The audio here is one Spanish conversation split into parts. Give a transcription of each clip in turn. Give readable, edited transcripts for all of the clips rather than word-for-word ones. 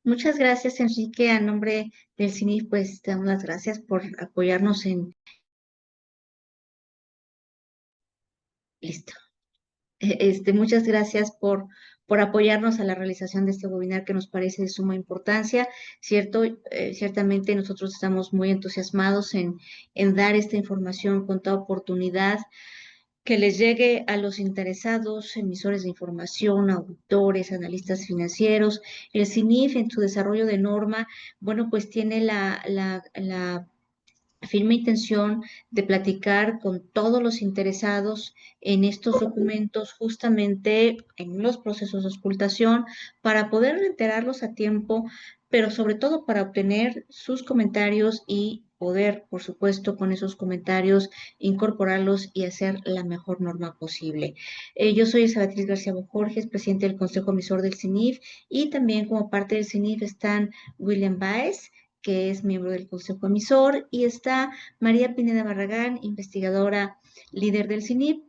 Muchas gracias, Enrique. A nombre del CINIF, pues te damos las gracias por apoyarnos en... Listo. Muchas gracias por apoyarnos a la realización de este webinar que nos parece de suma importancia, ¿cierto? Ciertamente nosotros estamos muy entusiasmados en dar esta información con toda oportunidad que les llegue a los interesados, emisores de información, auditores, analistas financieros. El CINIF en su desarrollo de norma, bueno, pues tiene la firme intención de platicar con todos los interesados en estos documentos, justamente en los procesos de auscultación, para poder enterarlos a tiempo, pero sobre todo para obtener sus comentarios y poder, por supuesto, con esos comentarios incorporarlos y hacer la mejor norma posible. Yo soy Elsa Beatriz García Bojorges, presidente del Consejo Emisor del CINIF, y también como parte del CINIF están William Baez, que es miembro del Consejo Emisor, y está María Pineda Barragán, investigadora líder del CINIP,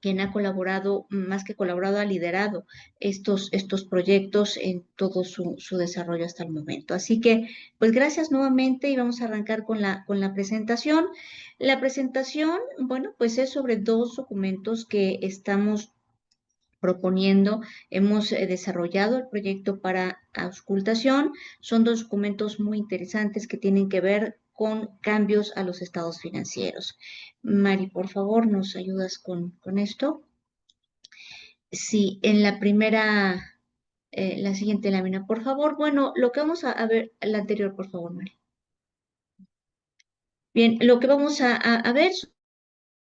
quien ha colaborado, más que colaborado, ha liderado estos proyectos en todo su desarrollo hasta el momento. Así que, pues gracias nuevamente y vamos a arrancar con la presentación. La presentación, bueno, pues es sobre dos documentos que estamos proponiendo. Hemos desarrollado el proyecto para auscultación. Son dos documentos muy interesantes que tienen que ver con cambios a los estados financieros. Mari, por favor, ¿nos ayudas con esto? Sí, en la primera, la siguiente lámina, por favor. Bueno, lo que vamos a ver, la anterior, por favor, Mari. Bien, lo que vamos a ver,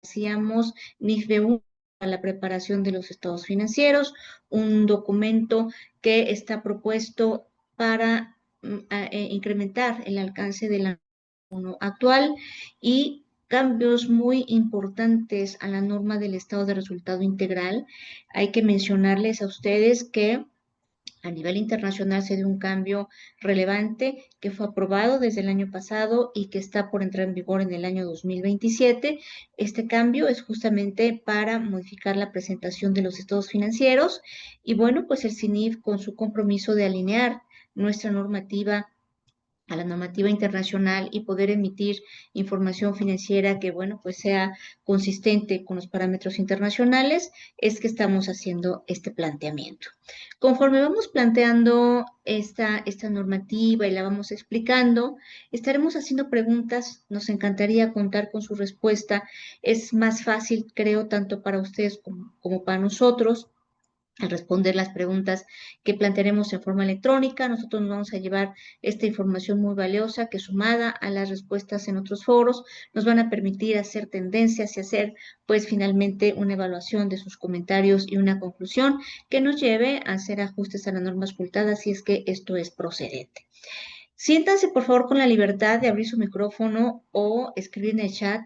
hacíamos NIFB 1 a la preparación de los estados financieros, un documento que está propuesto para incrementar el alcance de la norma actual y cambios muy importantes a la norma del estado de resultado integral. Hay que mencionarles a ustedes que a nivel internacional se dio un cambio relevante que fue aprobado desde el año pasado y que está por entrar en vigor en el año 2027. Este cambio es justamente para modificar la presentación de los estados financieros y bueno, pues el CINIF con su compromiso de alinear nuestra normativa a la normativa internacional y poder emitir información financiera que, bueno, pues sea consistente con los parámetros internacionales, es que estamos haciendo este planteamiento. Conforme vamos planteando esta normativa y la vamos explicando, estaremos haciendo preguntas, nos encantaría contar con su respuesta, es más fácil, creo, tanto para ustedes como para nosotros al responder las preguntas que plantearemos en forma electrónica. Nosotros nos vamos a llevar esta información muy valiosa que sumada a las respuestas en otros foros nos van a permitir hacer tendencias y hacer pues finalmente una evaluación de sus comentarios y una conclusión que nos lleve a hacer ajustes a las normas ocultadas si es que esto es procedente. Siéntanse por favor con la libertad de abrir su micrófono o escribir en el chat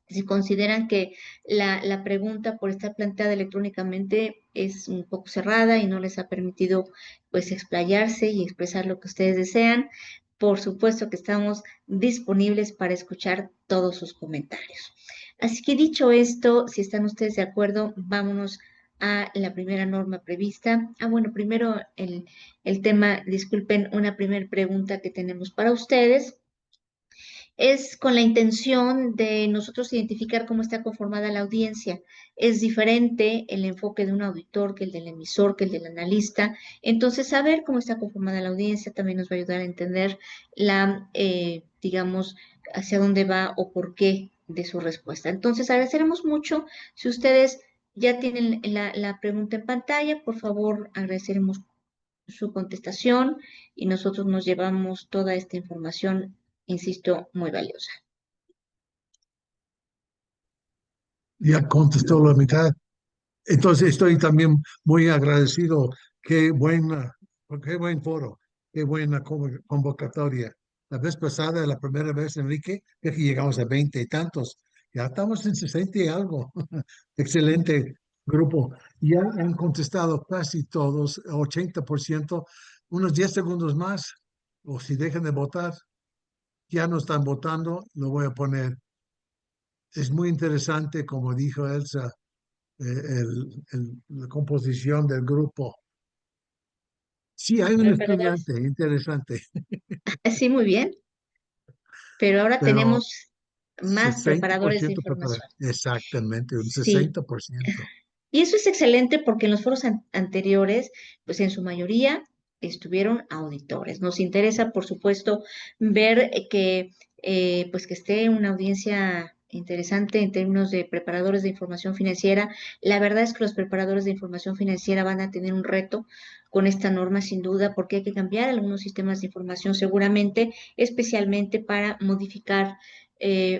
si consideran que la pregunta por estar planteada electrónicamente es un poco cerrada y no les ha permitido pues explayarse y expresar lo que ustedes desean, por supuesto que estamos disponibles para escuchar todos sus comentarios. Así que dicho esto, si están ustedes de acuerdo, vámonos a la primera norma prevista. Bueno, primero el tema, disculpen, una primera pregunta que tenemos para ustedes es con la intención de nosotros identificar cómo está conformada la audiencia. Es diferente el enfoque de un auditor que el del emisor, que el del analista. Entonces, saber cómo está conformada la audiencia también nos va a ayudar a entender digamos, hacia dónde va o por qué de su respuesta. Entonces, agradeceremos mucho si ustedes ya tienen la pregunta en pantalla, por favor, agradeceremos su contestación y nosotros nos llevamos toda esta información, insisto, muy valiosa. Ya contestó la mitad. Entonces estoy también muy agradecido. Qué buen foro, qué buena convocatoria. La vez pasada, la primera vez, Enrique, es que llegamos a 20 y tantos. Ya estamos en 60 y algo. Excelente grupo. Ya han contestado casi todos, 80%. Unos 10 segundos más, o si dejan de votar, ya no están votando, lo voy a poner. Es muy interesante, como dijo Elsa, la composición del grupo. Sí, hay un preparadores. estudiante interesante, Sí, muy bien, pero ahora pero tenemos más sesenta por preparadores de ciento prepara. información. Exactamente, un Sí. 60%. Y eso es excelente porque en los foros anteriores, pues en su mayoría estuvieron auditores. Nos interesa, por supuesto, ver pues que esté una audiencia interesante en términos de preparadores de información financiera. La verdad es que los preparadores de información financiera van a tener un reto con esta norma, sin duda, porque hay que cambiar algunos sistemas de información seguramente, especialmente para modificar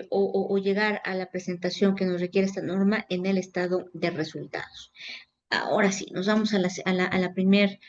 o llegar a la presentación que nos requiere esta norma en el estado de resultados. Ahora sí, nos vamos a la primer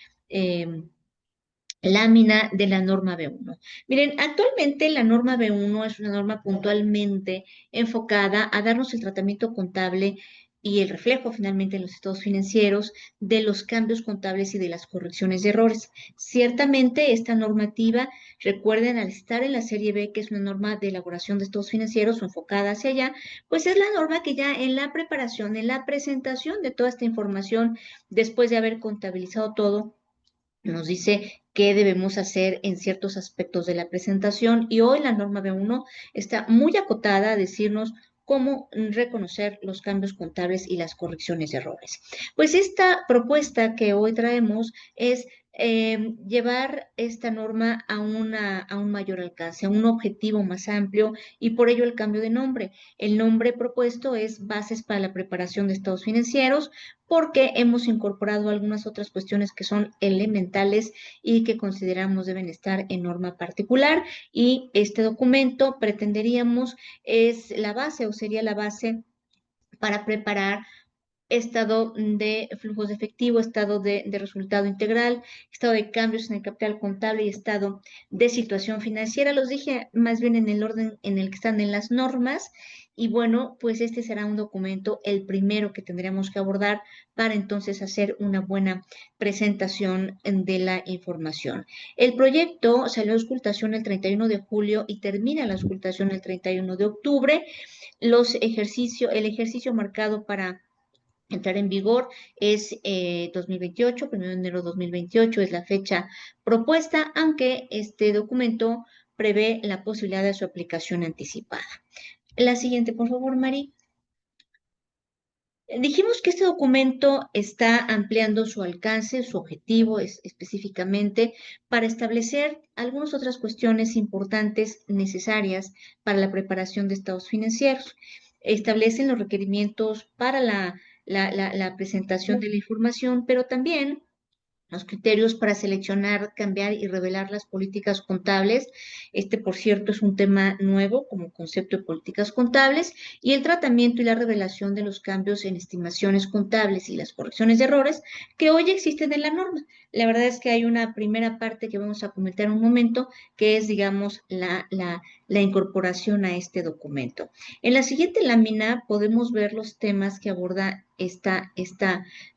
lámina de la norma B1. Miren, actualmente la norma B1 es una norma puntualmente enfocada a darnos el tratamiento contable y el reflejo finalmente en los estados financieros de los cambios contables y de las correcciones de errores. Ciertamente esta normativa, recuerden, al estar en la serie B, que es una norma de elaboración de estados financieros o enfocada hacia allá, pues es la norma que ya en la preparación, en la presentación de toda esta información, después de haber contabilizado todo, nos dice qué debemos hacer en ciertos aspectos de la presentación y hoy la norma B1 está muy acotada a decirnos cómo reconocer los cambios contables y las correcciones de errores. Pues esta propuesta que hoy traemos es llevar esta norma a un mayor alcance, a un objetivo más amplio y por ello el cambio de nombre. El nombre propuesto es Bases para la Preparación de Estados Financieros, porque hemos incorporado algunas otras cuestiones que son elementales y que consideramos deben estar en norma particular. Y este documento pretenderíamos es la base o sería la base para preparar estado de flujos de efectivo, estado de resultado integral, estado de cambios en el capital contable y estado de situación financiera. Los dije más bien en el orden en el que están en las normas. Y bueno, pues este será un documento, el primero que tendremos que abordar para entonces hacer una buena presentación de la información. El proyecto salió a auscultación el 31 de julio y termina la auscultación el 31 de octubre. El ejercicio marcado para entrar en vigor es 2028, 1 de enero de 2028 es la fecha propuesta, aunque este documento prevé la posibilidad de su aplicación anticipada. La siguiente, por favor, Mari. Dijimos que este documento está ampliando su alcance, su objetivo es específicamente para establecer algunas otras cuestiones importantes necesarias para la preparación de estados financieros. Establecen los requerimientos para la presentación de la información, pero también los criterios para seleccionar, cambiar y revelar las políticas contables. Este, por cierto, es un tema nuevo como concepto de políticas contables y el tratamiento y la revelación de los cambios en estimaciones contables y las correcciones de errores que hoy existen en la norma. La verdad es que hay una primera parte que vamos a comentar en un momento, que es, digamos, la incorporación a este documento. En la siguiente lámina podemos ver los temas que aborda esta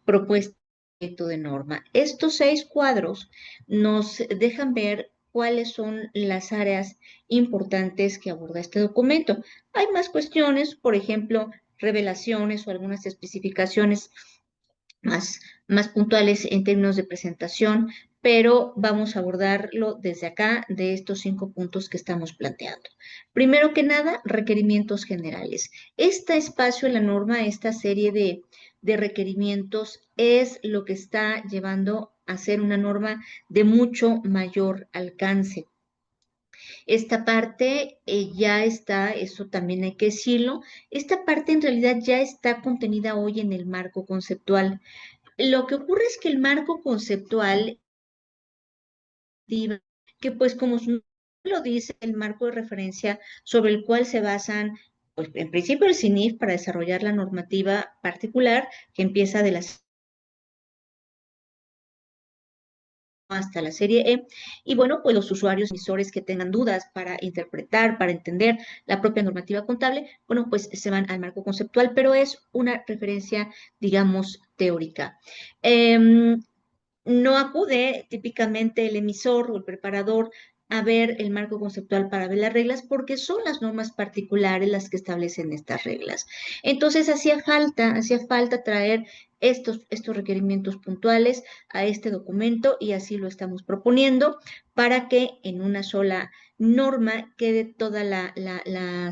propuesta de norma. Estos 6 cuadros nos dejan ver cuáles son las áreas importantes que aborda este documento. Hay más cuestiones, por ejemplo, revelaciones o algunas especificaciones más, más puntuales en términos de presentación, pero vamos a abordarlo desde acá, de estos 5 puntos que estamos planteando. Primero que nada, requerimientos generales. Este espacio en la norma, esta serie de requerimientos, es lo que está llevando a ser una norma de mucho mayor alcance. Esta parte ya está, eso también hay que decirlo, esta parte en realidad ya está contenida hoy en el marco conceptual. Lo que ocurre es que el marco conceptual, que pues como su nombre lo dice, el marco de referencia sobre el cual se basan, pues en principio el CINIF para desarrollar la normativa particular que empieza de las hasta la serie E. Y bueno, pues los usuarios emisores que tengan dudas para interpretar, para entender la propia normativa contable, bueno, pues se van al marco conceptual, pero es una referencia, digamos, teórica. No acude típicamente el emisor o el preparador a ver el marco conceptual para ver las reglas, porque son las normas particulares las que establecen estas reglas. Entonces, hacía falta traer estos requerimientos puntuales a este documento y así lo estamos proponiendo para que en una sola norma quede toda la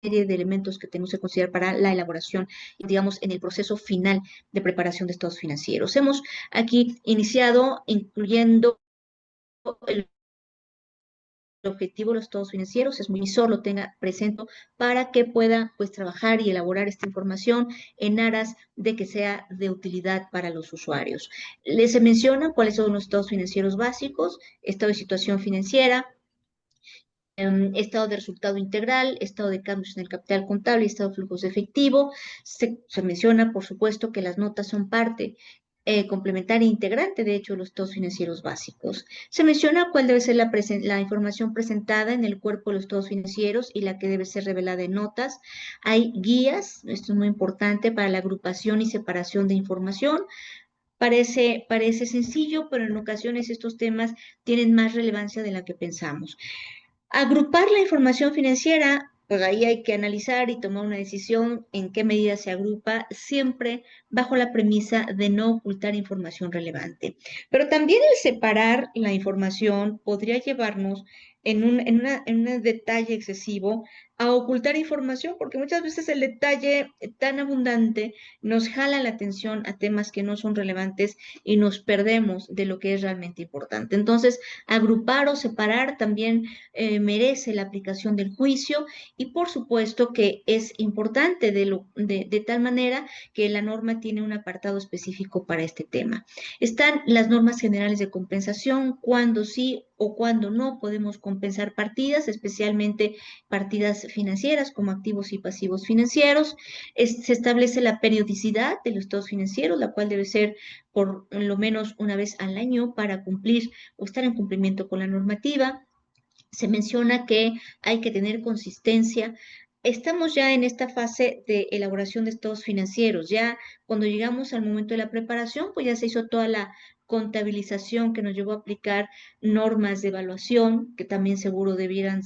serie de elementos que tenemos que considerar para la elaboración, digamos, en el proceso final de preparación de estados financieros. Hemos aquí iniciado incluyendo el objetivo de los estados financieros, es muy emisor lo tenga presente para que pueda pues trabajar y elaborar esta información en aras de que sea de utilidad para los usuarios. Les menciona cuáles son los estados financieros básicos, estado de situación financiera, estado de resultado integral, estado de cambios en el capital contable y estado de flujos de efectivo. Se menciona, por supuesto, que las notas son parte complementaria e integrante, de hecho, de los estados financieros básicos. Se menciona cuál debe ser la información presentada en el cuerpo de los estados financieros y la que debe ser revelada en notas. Hay guías, esto es muy importante, para la agrupación y separación de información. Parece sencillo, pero en ocasiones estos temas tienen más relevancia de la que pensamos. Agrupar la información financiera, pues ahí hay que analizar y tomar una decisión en qué medida se agrupa, siempre bajo la premisa de no ocultar información relevante. Pero también el separar la información podría llevarnos en un detalle excesivo a ocultar información, porque muchas veces el detalle tan abundante nos jala la atención a temas que no son relevantes y nos perdemos de lo que es realmente importante. Entonces, agrupar o separar también merece la aplicación del juicio y por supuesto que es importante de tal manera que la norma tiene un apartado específico para este tema. Están las normas generales de compensación, cuando sí o cuando no podemos compensar partidas, especialmente partidas financieras como activos y pasivos financieros. Se establece la periodicidad de los estados financieros, la cual debe ser por lo menos una vez al año para cumplir o estar en cumplimiento con la normativa. Se menciona que hay que tener consistencia. Estamos ya en esta fase de elaboración de estados financieros. Ya cuando llegamos al momento de la preparación, pues ya se hizo toda la contabilización que nos llevó a aplicar normas de evaluación, que también seguro debieron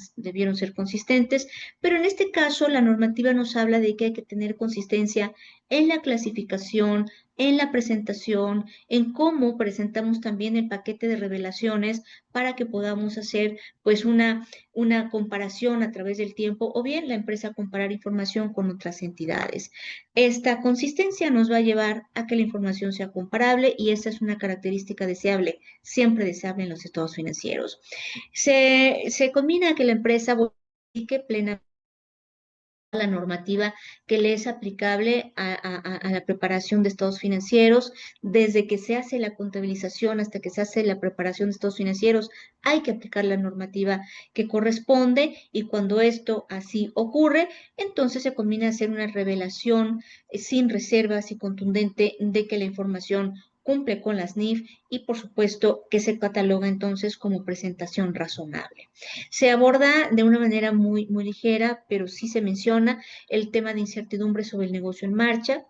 ser consistentes, pero en este caso la normativa nos habla de que hay que tener consistencia en la clasificación, en la presentación, en cómo presentamos también el paquete de revelaciones para que podamos hacer pues una comparación a través del tiempo o bien la empresa comparar información con otras entidades. Esta consistencia nos va a llevar a que la información sea comparable y esa es una característica deseable, siempre deseable en los estados financieros. Se combina que la empresa publique plenamente la normativa que le es aplicable a la preparación de estados financieros. Desde que se hace la contabilización hasta que se hace la preparación de estados financieros, hay que aplicar la normativa que corresponde y cuando esto así ocurre, entonces se combina a hacer una revelación sin reservas y contundente de que la información cumple con las NIF y por supuesto que se cataloga entonces como presentación razonable. Se aborda de una manera muy ligera, pero sí se menciona el tema de incertidumbre sobre el negocio en marcha.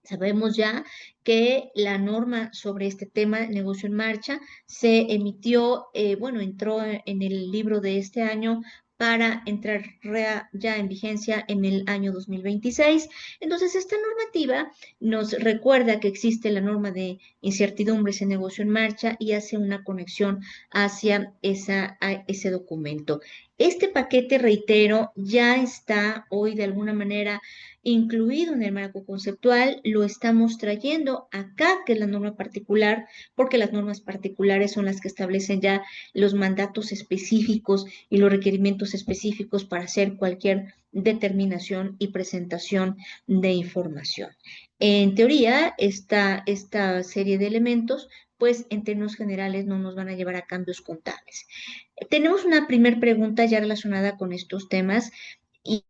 Sabemos ya que la norma sobre este tema, negocio en marcha, se emitió, bueno, entró en el libro de este año para entrar ya en vigencia en el año 2026. Entonces, esta normativa nos recuerda que existe la norma de incertidumbres en negocio en marcha y hace una conexión hacia ese documento. Este paquete, reitero, ya está hoy de alguna manera incluido en el marco conceptual, lo estamos trayendo acá, que es la norma particular, porque las normas particulares son las que establecen ya los mandatos específicos y los requerimientos específicos para hacer cualquier determinación y presentación de información. En teoría, esta serie de elementos, pues en términos generales no nos van a llevar a cambios contables. Tenemos una primera pregunta ya relacionada con estos temas y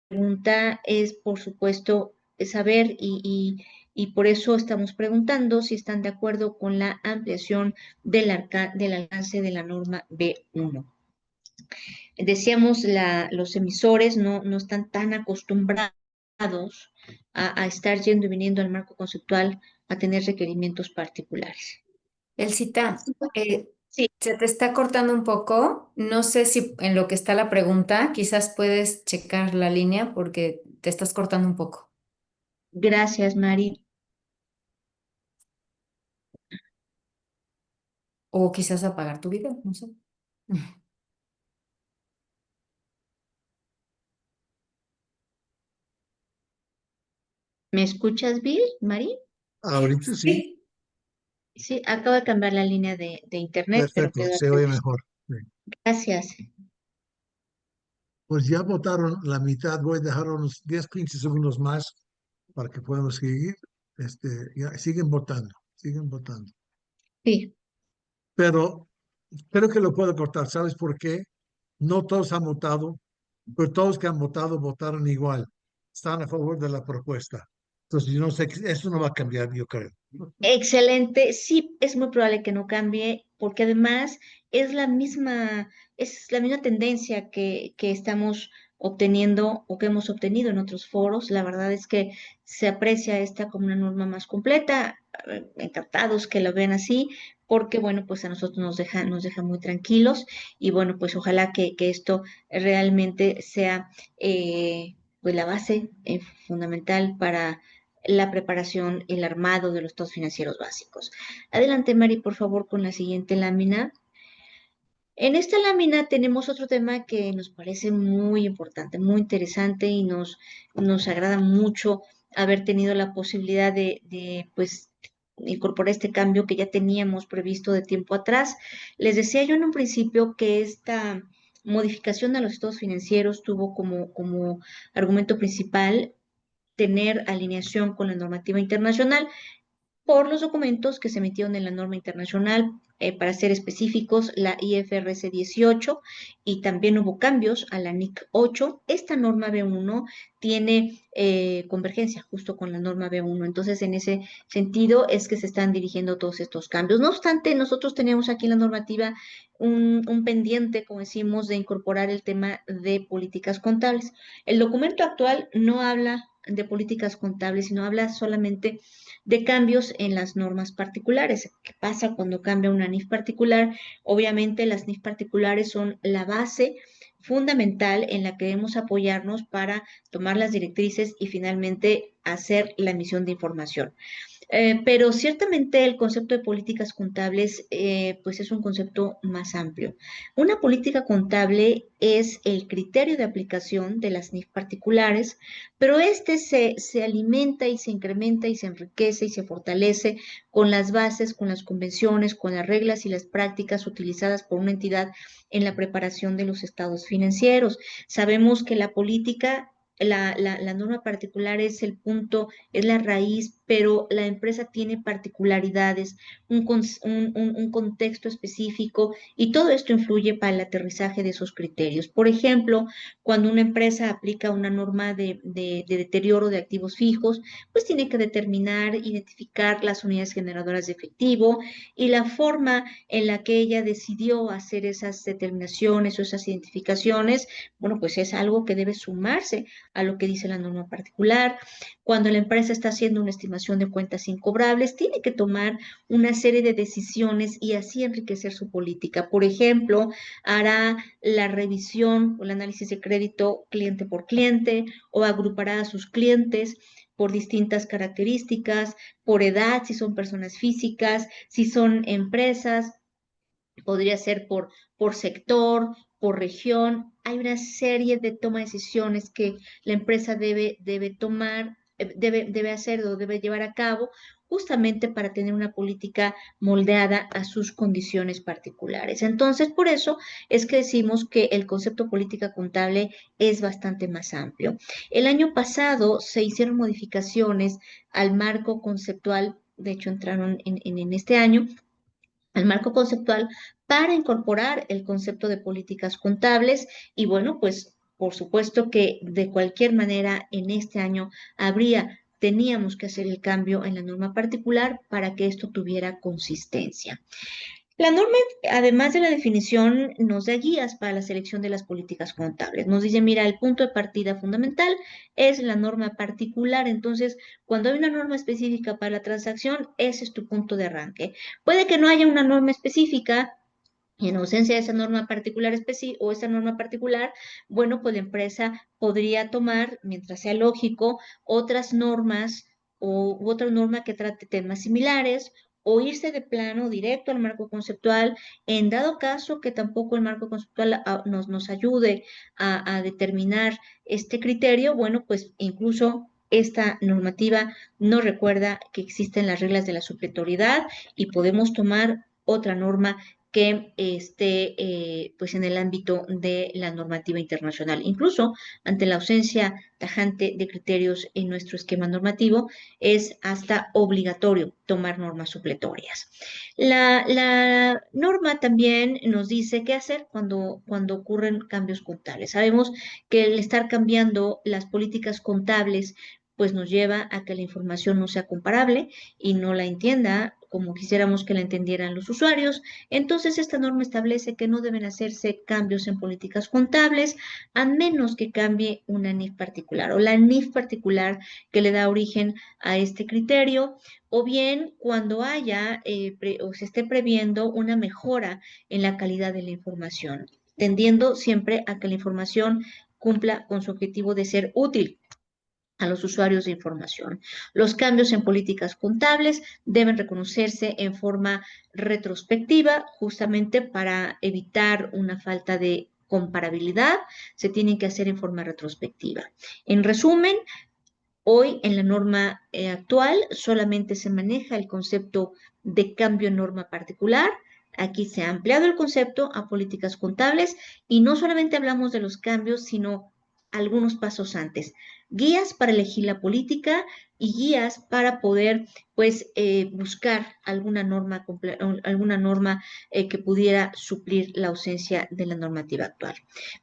pregunta es, por supuesto, saber y por eso estamos preguntando si están de acuerdo con la ampliación del alcance de la norma B1. Decíamos, los emisores no están tan acostumbrados a estar yendo y viniendo al marco conceptual a tener requerimientos particulares. Elcita, Sí, se te está cortando un poco. No sé si en lo que está la pregunta, quizás puedes checar la línea porque te estás cortando un poco. gracias, Mari. O quizás apagar tu video, no sé. ¿Me escuchas bien, Mari? Ahorita sí, Sí. Sí, acabo de cambiar la línea de internet, pero perfecto, quedó se hasta el oye resto. mejor. Sí. Gracias. Pues ya votaron la mitad, voy a dejar unos 10, 15 segundos más para que podamos seguir. Ya, siguen votando, siguen votando. Sí, Pero creo que lo puedo cortar. ¿Sabes por qué? No todos han votado, pero todos que han votado votaron igual. Están a favor de la propuesta. Entonces, yo no sé, eso no va a cambiar, yo creo. excelente. Sí, es muy probable que no cambie, porque además es la misma tendencia que estamos obteniendo o que hemos obtenido en otros foros. La verdad es que se aprecia esta como una norma más completa. Encantados que lo vean así, porque bueno, pues a nosotros nos deja muy tranquilos y bueno, pues ojalá que esto realmente sea pues la base fundamental para la preparación, el armado de los estados financieros básicos. Adelante, Mari, por favor, con la siguiente lámina. En esta lámina tenemos otro tema que nos parece muy importante, muy interesante y nos agrada mucho haber tenido la posibilidad pues, incorporar este cambio que ya teníamos previsto de tiempo atrás. Les decía yo en un principio que esta modificación a los estados financieros tuvo como argumento principal tener alineación con la normativa internacional por los documentos que se emitieron en la norma internacional, para ser específicos, la IFRS 18, y también hubo cambios a la NIC 8. Esta norma B1 tiene convergencia justo con la norma B1, entonces en ese sentido es que se están dirigiendo todos estos cambios. No obstante, nosotros teníamos aquí en la normativa un pendiente, como decimos, de incorporar el tema de políticas contables. El documento actual no habla de políticas contables, sino habla solamente de cambios en las normas particulares. ¿Qué pasa cuando cambia una NIF particular? Obviamente las NIF particulares son la base fundamental en la que debemos apoyarnos para tomar las directrices y finalmente hacer la emisión de información. Pero ciertamente el concepto de políticas contables, pues es un concepto más amplio. Una política contable es el criterio de aplicación de las NIF particulares, pero este se alimenta y se incrementa y se enriquece y se fortalece con las bases, con las convenciones, con las reglas y las prácticas utilizadas por una entidad en la preparación de los estados financieros. Sabemos que la política, la norma particular es el punto, es la raíz, pero la empresa tiene particularidades, un contexto específico y todo esto influye para el aterrizaje de esos criterios. Por ejemplo, cuando una empresa aplica una norma de deterioro de activos fijos, pues tiene que determinar, identificar las unidades generadoras de efectivo y la forma en la que ella decidió hacer esas determinaciones o esas identificaciones, bueno, pues es algo que debe sumarse a lo que dice la norma particular. Cuando la empresa está haciendo una estimación de cuentas incobrables, tiene que tomar una serie de decisiones y así enriquecer su política. Por ejemplo, hará la revisión o el análisis de crédito cliente por cliente o agrupará a sus clientes por distintas características, por edad, si son personas físicas, si son empresas, podría ser por sector, por región. Hay una serie de toma de decisiones que la empresa debe tomar, debe hacer o debe llevar a cabo justamente para tener una política moldeada a sus condiciones particulares. Entonces, por eso es que decimos que el concepto política contable es bastante más amplio. El año pasado se hicieron modificaciones al marco conceptual, de hecho entraron en este año, al marco conceptual para incorporar el concepto de políticas contables y bueno, pues por supuesto que de cualquier manera en este año teníamos que hacer el cambio en la norma particular para que esto tuviera consistencia. La norma, además de la definición, nos da guías para la selección de las políticas contables. Nos dice, mira, el punto de partida fundamental es la norma particular. Entonces, cuando hay una norma específica para la transacción, ese es tu punto de arranque. Puede que no haya una norma específica. En ausencia de esa norma particular o esa norma particular, bueno, pues la empresa podría tomar, mientras sea lógico, otras normas u otra norma que trate temas similares o irse de plano directo al marco conceptual, en dado caso que tampoco el marco conceptual nos ayude a determinar este criterio, bueno, pues incluso esta normativa nos recuerda que existen las reglas de la supletoriedad y podemos tomar otra norma que esté pues en el ámbito de la normativa internacional. Incluso ante la ausencia tajante de criterios en nuestro esquema normativo, es hasta obligatorio tomar normas supletorias. La norma también nos dice qué hacer cuando ocurren cambios contables. Sabemos que el estar cambiando las políticas contables pues nos lleva a que la información no sea comparable y no la entienda como quisiéramos que la entendieran los usuarios. Entonces, esta norma establece que no deben hacerse cambios en políticas contables a menos que cambie una NIF particular o la NIF particular que le da origen a este criterio, o bien cuando haya o se esté previendo una mejora en la calidad de la información, tendiendo siempre a que la información cumpla con su objetivo de ser útil a los usuarios de información. Los cambios en políticas contables deben reconocerse en forma retrospectiva, justamente para evitar una falta de comparabilidad, se tienen que hacer en forma retrospectiva. En resumen, hoy en la norma actual solamente se maneja el concepto de cambio en norma particular. Aquí se ha ampliado el concepto a políticas contables y no solamente hablamos de los cambios, sino algunos pasos antes. Guías para elegir la política y guías para poder, pues, buscar alguna norma que pudiera suplir la ausencia de la normativa actual.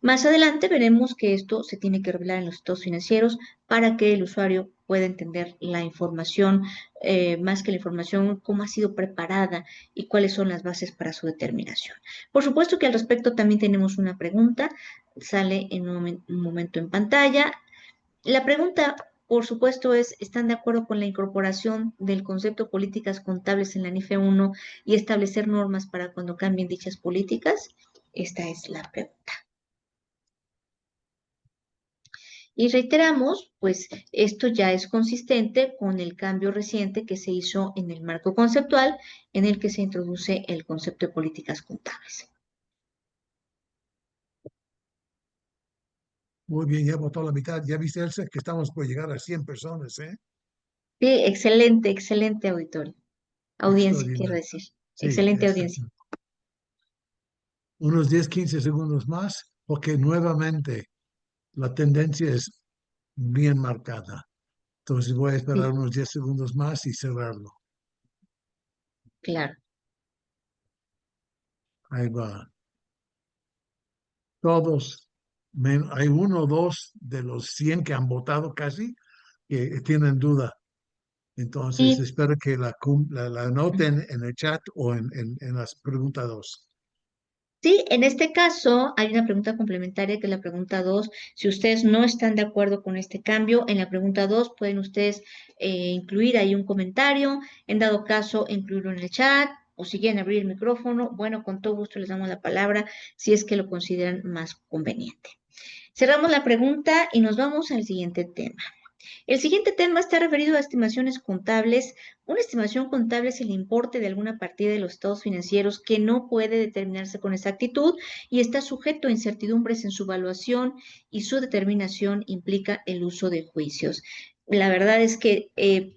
Más adelante veremos que esto se tiene que revelar en los estados financieros para que el usuario pueda entender la información, más que la información, cómo ha sido preparada y cuáles son las bases para su determinación. Por supuesto que al respecto también tenemos una pregunta, sale en un momento en pantalla. La pregunta, por supuesto, es, ¿están de acuerdo con la incorporación del concepto políticas contables en la NIFE 1 y establecer normas para cuando cambien dichas políticas? Esta es la pregunta. Y reiteramos, pues esto ya es consistente con el cambio reciente que se hizo en el marco conceptual en el que se introduce el concepto de políticas contables. Muy bien, ya votó la mitad. Ya viste, Elsa, que estamos por llegar a 100 personas, ¿eh? Sí, excelente auditorio. Audiencia, quiero Extraordinario. decir. Sí, Excelente audiencia. unos 10, 15 segundos más, porque nuevamente la tendencia es bien marcada. Entonces voy a esperar Sí, unos 10 segundos más y cerrarlo. claro. Ahí va. Todos, hay uno o dos de los 100 que han votado casi que tienen duda. Entonces Y espero que la anoten en el chat o en las preguntas 2. sí, en este caso hay una pregunta complementaria que es la pregunta 2. Si ustedes no están de acuerdo con este cambio, en la pregunta 2 pueden ustedes incluir ahí un comentario, en dado caso incluirlo en el chat o si quieren abrir el micrófono, bueno, con todo gusto les damos la palabra si es que lo consideran más conveniente. Cerramos la pregunta y nos vamos al siguiente tema. El siguiente tema está referido a estimaciones contables. Una estimación contable es el importe de alguna partida de los estados financieros que no puede determinarse con exactitud y está sujeto a incertidumbres en su evaluación y su determinación implica el uso de juicios. La verdad es que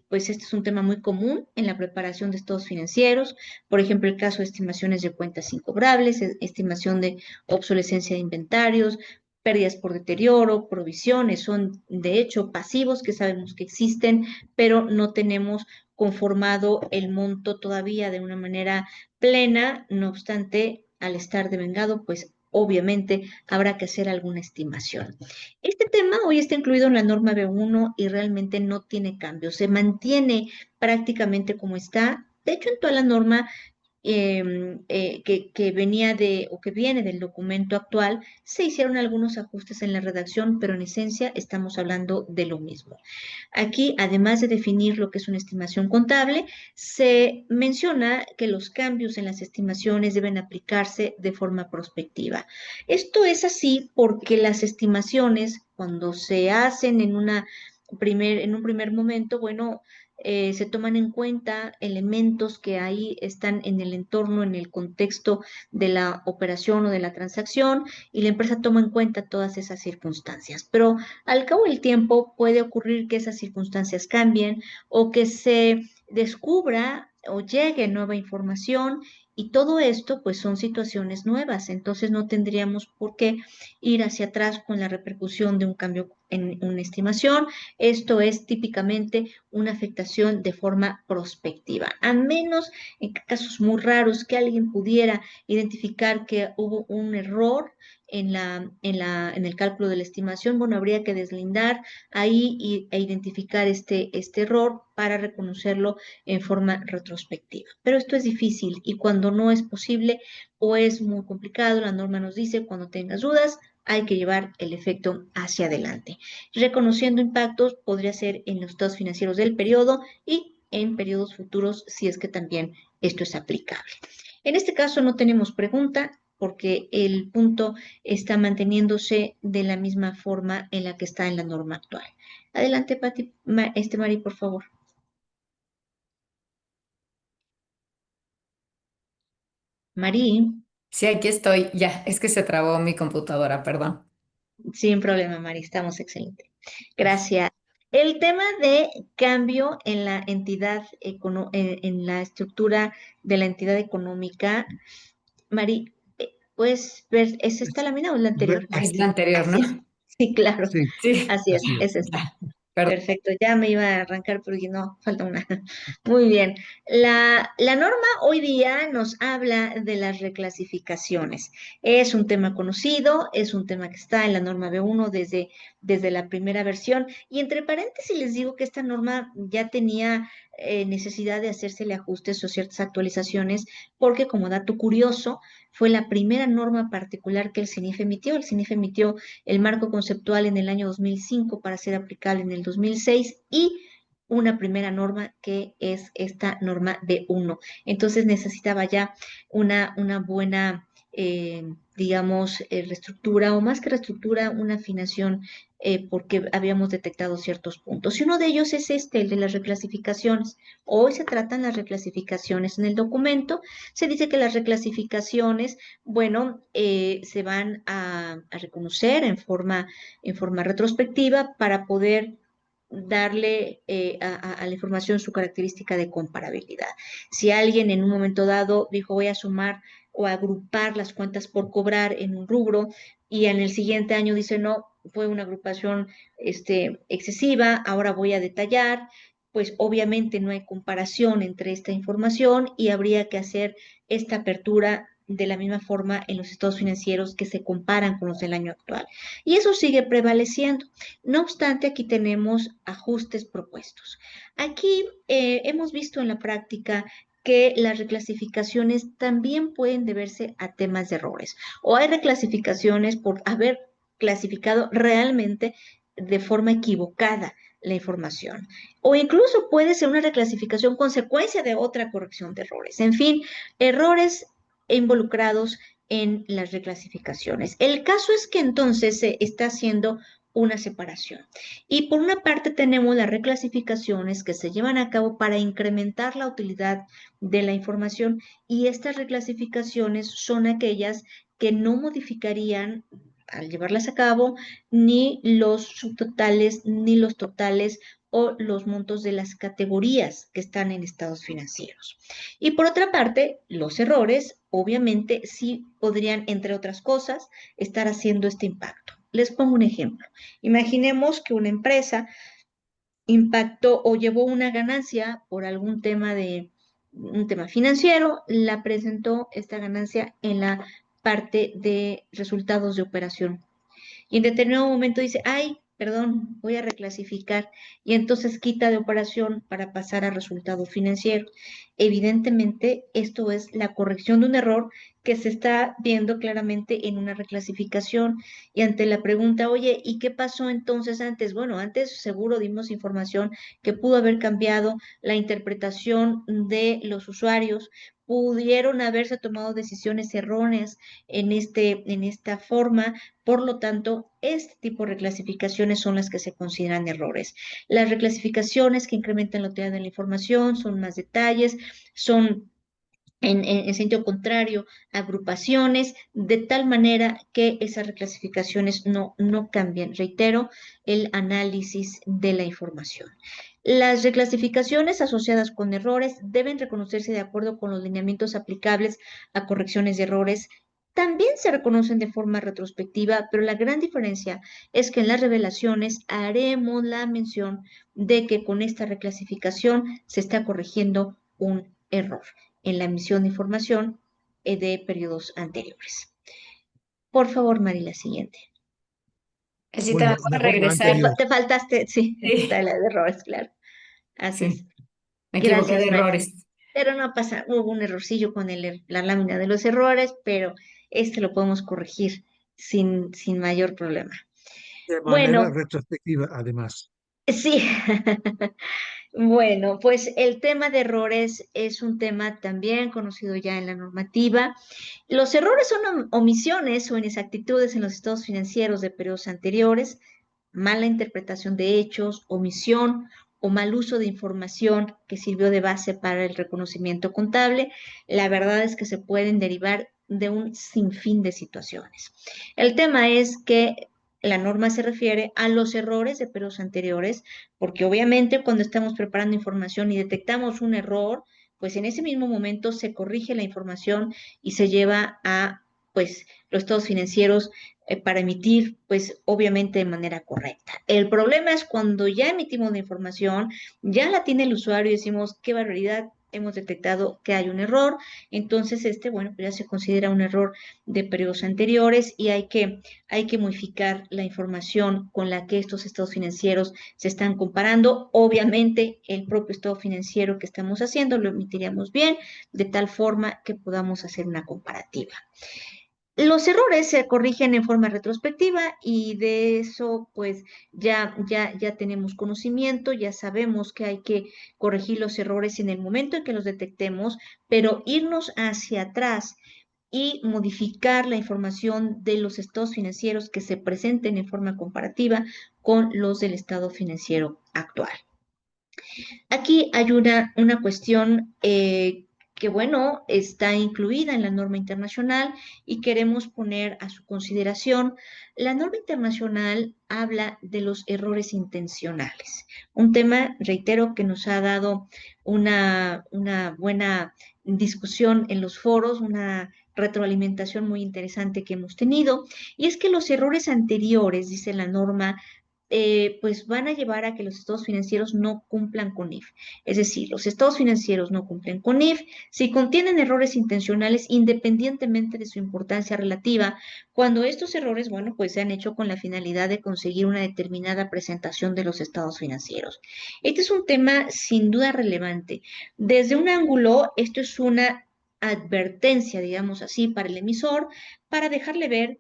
pues este es un tema muy común en la preparación de estados financieros, por ejemplo, el caso de estimaciones de cuentas incobrables, estimación de obsolescencia de inventarios, pérdidas por deterioro, provisiones, son de hecho pasivos que sabemos que existen, pero no tenemos conformado el monto todavía de una manera plena, no obstante, al estar devengado, pues obviamente habrá que hacer alguna estimación. Este tema hoy está incluido en la norma B1 y realmente no tiene cambio, se mantiene prácticamente como está. De hecho, en toda la norma que venía de o que viene del documento actual, se hicieron algunos ajustes en la redacción, pero en esencia estamos hablando de lo mismo. Aquí, además de definir lo que es una estimación contable, se menciona que los cambios en las estimaciones deben aplicarse de forma prospectiva. Esto es así porque las estimaciones, cuando se hacen en un primer momento, bueno, se toman en cuenta elementos que ahí están en el entorno, en el contexto de la operación o de la transacción, y la empresa toma en cuenta todas esas circunstancias. Pero al cabo del tiempo puede ocurrir que esas circunstancias cambien o que se descubra o llegue nueva información, y todo esto pues son situaciones nuevas. Entonces no tendríamos por qué ir hacia atrás con la repercusión de un cambio en una estimación. Esto es típicamente una afectación de forma prospectiva, a menos en casos muy raros que alguien pudiera identificar que hubo un error en el cálculo de la estimación. Bueno, habría que deslindar ahí e identificar este error para reconocerlo en forma retrospectiva. Pero esto es difícil, y cuando no es posible o es muy complicado, la norma nos dice: cuando tengas dudas, hay que llevar el efecto hacia adelante. Reconociendo impactos podría ser en los estados financieros del periodo y en periodos futuros, si es que también esto es aplicable. En este caso no tenemos pregunta, porque el punto está manteniéndose de la misma forma en la que está en la norma actual. Adelante, Pati, Mari, por favor. Mari, Sí, aquí estoy. Ya, es que se trabó mi computadora, perdón. sin problema, Mari, estamos excelentes. Gracias. El tema de cambio en la entidad, en la estructura de la entidad económica, Mari, ¿puedes ver, ¿es esta lámina o la anterior? Ay, Es la sí, anterior, ¿no? así es. Sí, claro, Sí, Sí, así así es. es esta. ya, perdón. Perfecto, ya me iba a arrancar, pero dije, no, falta una. Muy bien. La norma hoy día nos habla de las reclasificaciones. Es un tema conocido, es un tema que está en la norma B1 desde la primera versión. Y entre paréntesis les digo que esta norma ya tenía necesidad de hacérsele ajustes o ciertas actualizaciones, porque como dato curioso, fue la primera norma particular que el CINIF emitió. El CINIF emitió el marco conceptual en el año 2005 para ser aplicable en el 2006, y una primera norma que es esta norma B1. Entonces necesitaba ya una buena, digamos, reestructura, o más que reestructura, una afinación, porque habíamos detectado ciertos puntos. Y uno de ellos es el de las reclasificaciones. Hoy se tratan las reclasificaciones en el documento. Se dice que las reclasificaciones, bueno, se van a reconocer en forma retrospectiva para poder darle a la información su característica de comparabilidad. Si alguien en un momento dado dijo: voy a sumar o agrupar las cuentas por cobrar en un rubro, y en el siguiente año dice: no, fue una agrupación excesiva, ahora voy a detallar, pues obviamente no hay comparación entre esta información, y habría que hacer esta apertura de la misma forma en los estados financieros que se comparan con los del año actual. Y eso sigue prevaleciendo. No obstante, aquí tenemos ajustes propuestos. Aquí hemos visto en la práctica que las reclasificaciones también pueden deberse a temas de errores, o hay reclasificaciones por haber clasificado realmente de forma equivocada la información, o incluso puede ser una reclasificación consecuencia de otra corrección de errores. En fin, errores involucrados en las reclasificaciones. El caso es que entonces se está haciendo una separación. Y por una parte tenemos las reclasificaciones que se llevan a cabo para incrementar la utilidad de la información, y estas reclasificaciones son aquellas que no modificarían, al llevarlas a cabo, ni los subtotales, ni los totales o los montos de las categorías que están en estados financieros. Y por otra parte, los errores, obviamente, sí podrían, entre otras cosas, estar haciendo este impacto. Les pongo un ejemplo. Imaginemos que una empresa impactó o llevó una ganancia por algún tema un tema financiero, la presentó esta ganancia en la parte de resultados de operación. Y en determinado momento dice: ay, perdón, voy a reclasificar, y entonces quita de operación para pasar a resultado financiero. Evidentemente, esto es la corrección de un error que se está viendo claramente en una reclasificación. Y ante la pregunta, oye, ¿y qué pasó entonces antes? Bueno, antes seguro dimos información que pudo haber cambiado la interpretación de los usuarios, pudieron haberse tomado decisiones erróneas en esta forma. Por lo tanto, este tipo de reclasificaciones son las que se consideran errores. Las reclasificaciones que incrementan la utilidad de la información son más detalles, son en sentido contrario, agrupaciones, de tal manera que esas reclasificaciones no cambian. Reitero, el análisis de la información. Las reclasificaciones asociadas con errores deben reconocerse de acuerdo con los lineamientos aplicables a correcciones de errores. También se reconocen de forma retrospectiva, pero la gran diferencia es que en las revelaciones haremos la mención de que con esta reclasificación se está corrigiendo un error en la emisión de información de periodos anteriores. Por favor, Mari, la siguiente. Así te Bueno, vamos a mejor la regresar. anterior. Te faltaste, sí, está Sí, la de errores, claro. Así es. sí, me equivoqué de Gracias, Mari. errores. Pero no pasa, hubo un errorcillo con la lámina de los errores, pero este lo podemos corregir sin mayor problema. De manera Bueno, retrospectiva, además. sí. Bueno, pues el tema de errores es un tema también conocido ya en la normativa. Los errores son omisiones o inexactitudes en los estados financieros de periodos anteriores, mala interpretación de hechos, omisión o mal uso de información que sirvió de base para el reconocimiento contable. La verdad es que se pueden derivar de un sinfín de situaciones. El tema es que la norma se refiere a los errores de periodos anteriores, porque obviamente cuando estamos preparando información y detectamos un error, pues en ese mismo momento se corrige la información y se lleva a, pues, los estados financieros para emitir, pues, obviamente de manera correcta. El problema es cuando ya emitimos la información, ya la tiene el usuario y decimos, qué barbaridad, hemos detectado que hay un error, entonces bueno, pues ya se considera un error de periodos anteriores y hay que modificar la información con la que estos estados financieros se están comparando. Obviamente, el propio estado financiero que estamos haciendo lo emitiríamos bien, de tal forma que podamos hacer una comparativa. Los errores se corrigen en forma retrospectiva y de eso pues ya tenemos conocimiento, ya sabemos que hay que corregir los errores en el momento en que los detectemos, pero irnos hacia atrás y modificar la información de los estados financieros que se presenten en forma comparativa con los del estado financiero actual. Aquí hay una cuestión que, bueno, está incluida en la norma internacional y queremos poner a su consideración. La norma internacional habla de los errores intencionales, un tema, reitero, que nos ha dado una buena discusión en los foros, una retroalimentación muy interesante que hemos tenido, y es que los errores anteriores, dice la norma, pues van a llevar a que los estados financieros no cumplan con IF. Es decir, los estados financieros no cumplen con IF si contienen errores intencionales independientemente de su importancia relativa, cuando estos errores, bueno, pues se han hecho con la finalidad de conseguir una determinada presentación de los estados financieros. Este es un tema sin duda relevante. Desde un ángulo, esto es una advertencia, digamos así, para el emisor, para dejarle ver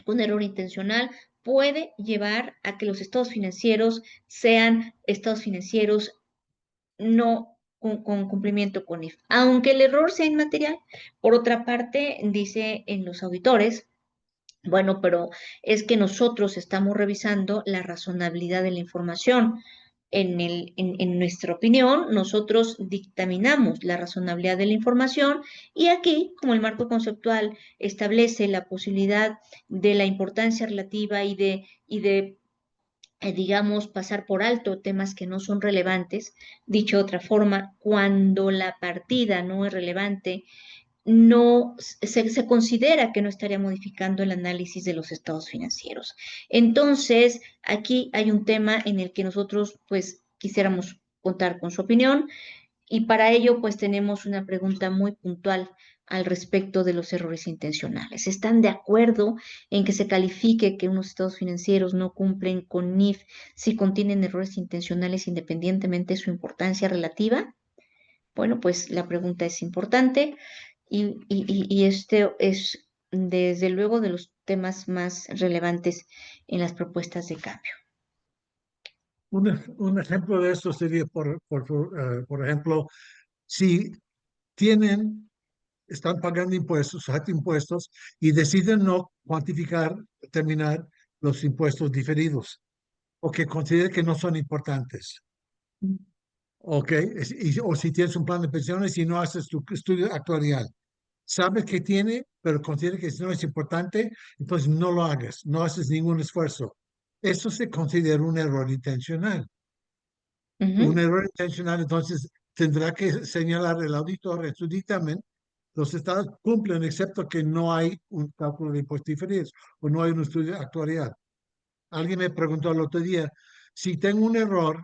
un error intencional puede llevar a que los estados financieros sean estados financieros no con cumplimiento con IF, aunque el error sea inmaterial. Por otra parte, dice en los auditores, bueno, pero es que nosotros estamos revisando la razonabilidad de la información. En nuestra opinión, nosotros dictaminamos la razonabilidad de la información y aquí, como el marco conceptual establece la posibilidad de la importancia relativa y de digamos, pasar por alto temas que no son relevantes, dicho de otra forma, cuando la partida no es relevante, no se considera que no estaría modificando el análisis de los estados financieros. Entonces, aquí hay un tema en el que nosotros, pues, quisiéramos contar con su opinión Y para ello, pues tenemos una pregunta muy puntual al respecto de los errores intencionales. ¿Están de acuerdo en que se califique que unos estados financieros no cumplen con NIF si contienen errores intencionales independientemente de su importancia relativa? Bueno, pues la pregunta es importante y este es desde luego de los temas más relevantes en las propuestas de cambio. Un ejemplo de esto sería, por ejemplo, si tienen, están pagando impuestos, impuestos, y deciden no cuantificar, determinar los impuestos diferidos, o que consideren que no son importantes. Ok, o si tienes un plan de pensiones y no haces tu estudio actuarial, sabes que tiene, pero considera que no es importante, entonces no lo hagas, no haces ningún esfuerzo. Eso se considera un error intencional. Un Ujú, error intencional, entonces tendrá que señalar el auditor en su dictamen. Los estados cumplen, excepto que no hay un cálculo de impuestos diferidos o no hay un estudio actuarial. Alguien me preguntó el otro día, si tengo un error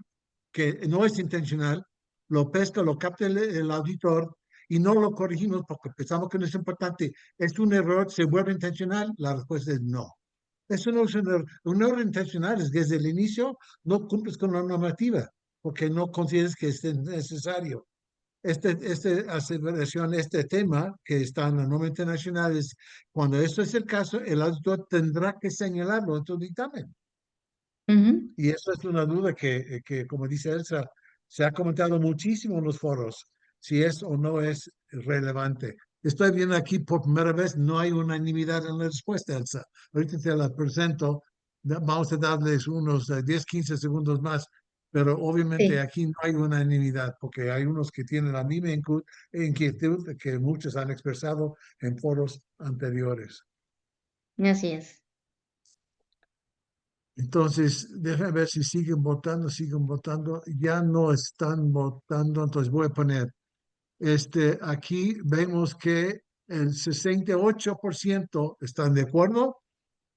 que no es intencional, lo pesca, lo capta el auditor y no lo corregimos porque pensamos que no es importante, ¿es un error? ¿Se vuelve intencional? La respuesta es no. Eso no es un error. Un error intencional es desde el inicio no cumples con la normativa porque no consideres que es necesario. Aseveración, este tema que está en la norma internacional es, cuando esto es el caso, el auditor tendrá que señalarlo en tu dictamen. ujú. Y eso es una duda que, como dice Elsa, se ha comentado muchísimo en los foros, si es o no es relevante. Estoy viendo aquí por primera vez, no hay unanimidad en la respuesta, Elsa. Ahorita te la presento, vamos a darles unos 10, 15 segundos más, pero obviamente Sí, aquí no hay unanimidad, porque hay unos que tienen la misma inquietud que muchos han expresado en foros anteriores. así es. Entonces, déjame ver si siguen votando, siguen votando. Ya no están votando, entonces voy a poner, aquí vemos que el 68% están de acuerdo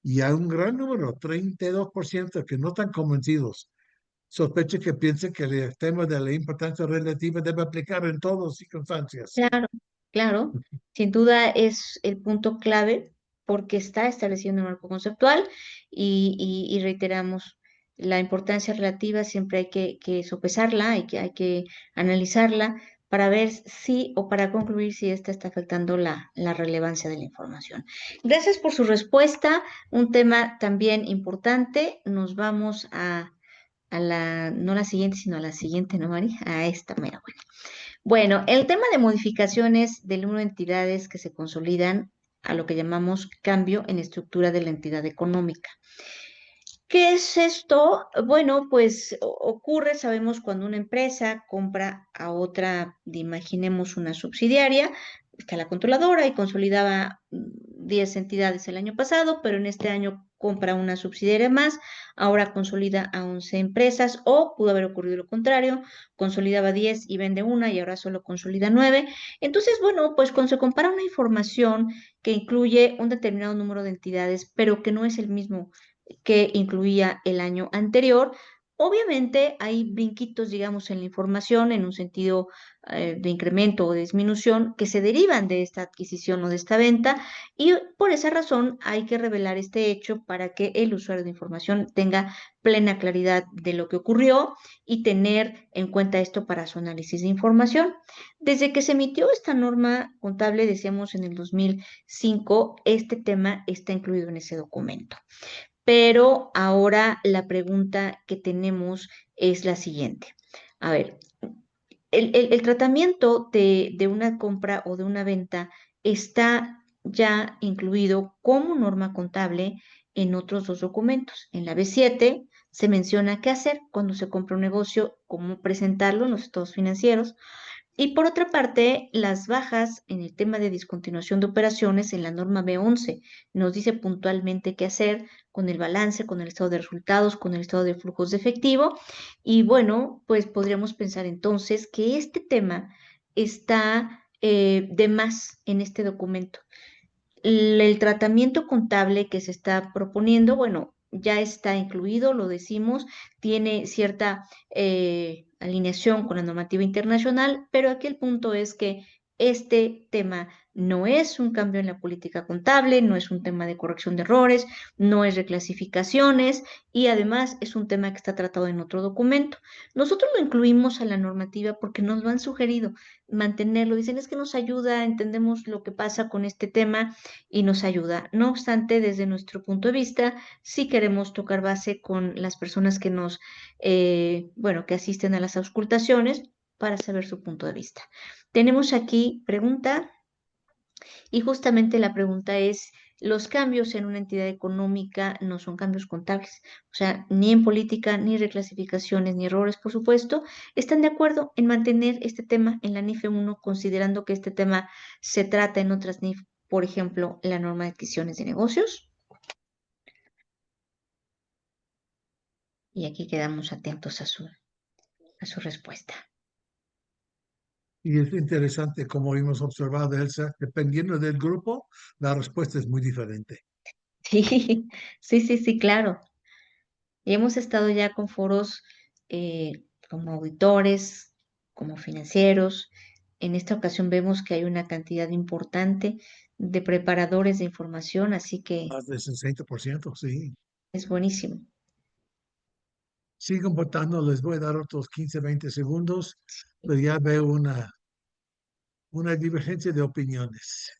y hay un gran número, 32% que no están convencidos. Sospecho que piensen que el tema de la importancia relativa debe aplicar en todas las circunstancias. Claro, claro. Sin duda es el punto clave porque está estableciendo un marco conceptual y reiteramos, la importancia relativa siempre hay que sopesarla, hay que analizarla para ver si o para concluir si esta está afectando la relevancia de la información. Gracias por su respuesta. Un tema también importante. Nos vamos a la, no la siguiente, sino a la siguiente, ¿no, Mari? A esta mera. Bueno, el tema de modificaciones del número de entidades que se consolidan a lo que llamamos cambio en estructura de la entidad económica. ¿Qué es esto? Bueno, pues ocurre, sabemos, cuando una empresa compra a otra, imaginemos una subsidiaria, está la controladora y consolidaba 10 entidades el año pasado, pero en este año compra una subsidiaria más, ahora consolida a 11 empresas o pudo haber ocurrido lo contrario, consolidaba 10 y vende una y ahora solo consolida 9. Entonces, bueno, pues cuando se compara una información que incluye un determinado número de entidades, pero que no es el mismo que incluía el año anterior. Obviamente hay brinquitos, digamos, en la información en un sentido de incremento o de disminución que se derivan de esta adquisición o de esta venta y por esa razón hay que revelar este hecho para que el usuario de información tenga plena claridad de lo que ocurrió y tener en cuenta esto para su análisis de información. Desde que se emitió esta norma contable, decíamos en el 2005, este tema está incluido en ese documento. Pero ahora la pregunta que tenemos es la siguiente. A ver, el tratamiento de una compra o de una venta está ya incluido como norma contable en otros dos documentos. En la B7 se menciona qué hacer cuando se compra un negocio, cómo presentarlo en los estados financieros. Y por otra parte, las bajas en el tema de discontinuación de operaciones en la norma B11 nos dice puntualmente qué hacer con el balance, con el estado de resultados, con el estado de flujos de efectivo. Y bueno, pues podríamos pensar entonces que este tema está de más en este documento. El tratamiento contable que se está proponiendo, bueno, ya está incluido, lo decimos, tiene cierta alineación con la normativa internacional, pero aquí el punto es que este tema no es un cambio en la política contable, no es un tema de corrección de errores, no es reclasificaciones y además es un tema que está tratado en otro documento. Nosotros lo incluimos a la normativa porque nos lo han sugerido mantenerlo. Dicen es que nos ayuda, entendemos lo que pasa con este tema y nos ayuda. No obstante, desde nuestro punto de vista, sí queremos tocar base con las personas que bueno, que asisten a las auscultaciones para saber su punto de vista. Tenemos aquí pregunta y justamente la pregunta es, los cambios en una entidad económica no son cambios contables, o sea, ni en política, ni reclasificaciones, ni errores, por supuesto, están de acuerdo en mantener este tema en la NIFE 1, considerando que este tema se trata en otras NIF, por ejemplo, la norma de adquisiciones de negocios. Y aquí quedamos atentos a su respuesta. Y es interesante, como hemos observado, Elsa, dependiendo del grupo, la respuesta es muy diferente. Sí, sí, sí, sí, claro. Y hemos estado ya con foros como auditores, como financieros. En esta ocasión vemos que hay una cantidad importante de preparadores de información, así que Más del 60%, sí. es buenísimo. Sigan votando, les voy a dar otros 15, 20 segundos, pero ya veo una divergencia de opiniones.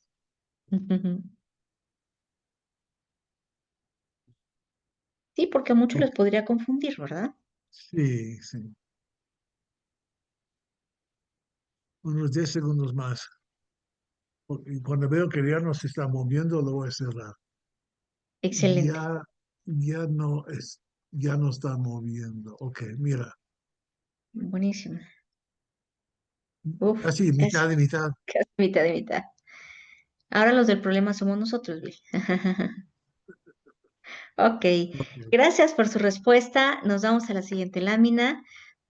Sí, porque a muchos Ok, les podría confundir, ¿verdad? sí, sí. Unos 10 segundos más. Y cuando veo que ya no se está moviendo, lo voy a cerrar. Excelente. Ya, ya no es, ya no está moviendo. Ok, mira, Buenísimo. Uf, casi casi, mitad y mitad. casi mitad de mitad. Ahora los del problema somos nosotros, Bill. Ok, Ok. gracias por su respuesta. Nos vamos a la siguiente lámina.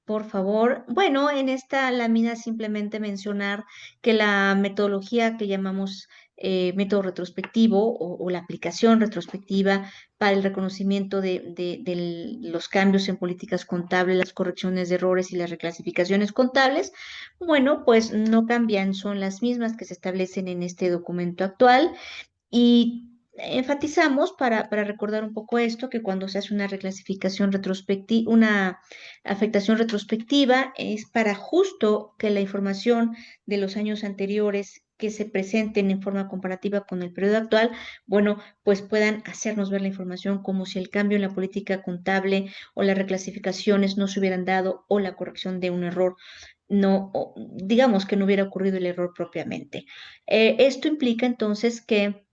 Por favor, bueno, en esta lámina simplemente mencionar que la metodología que llamamos método retrospectivo o la aplicación retrospectiva para el reconocimiento de los cambios en políticas contables, las correcciones de errores y las reclasificaciones contables, bueno, pues no cambian, son las mismas que se establecen en este documento actual. Y enfatizamos para recordar un poco esto, que cuando se hace una reclasificación retrospectiva, una afectación retrospectiva, es para justo que la información de los años anteriores que se presenten en forma comparativa con el periodo actual, bueno, pues puedan hacernos ver la información como si el cambio en la política contable o las reclasificaciones no se hubieran dado o la corrección de un error no, digamos que no hubiera ocurrido el error propiamente. Esto implica entonces que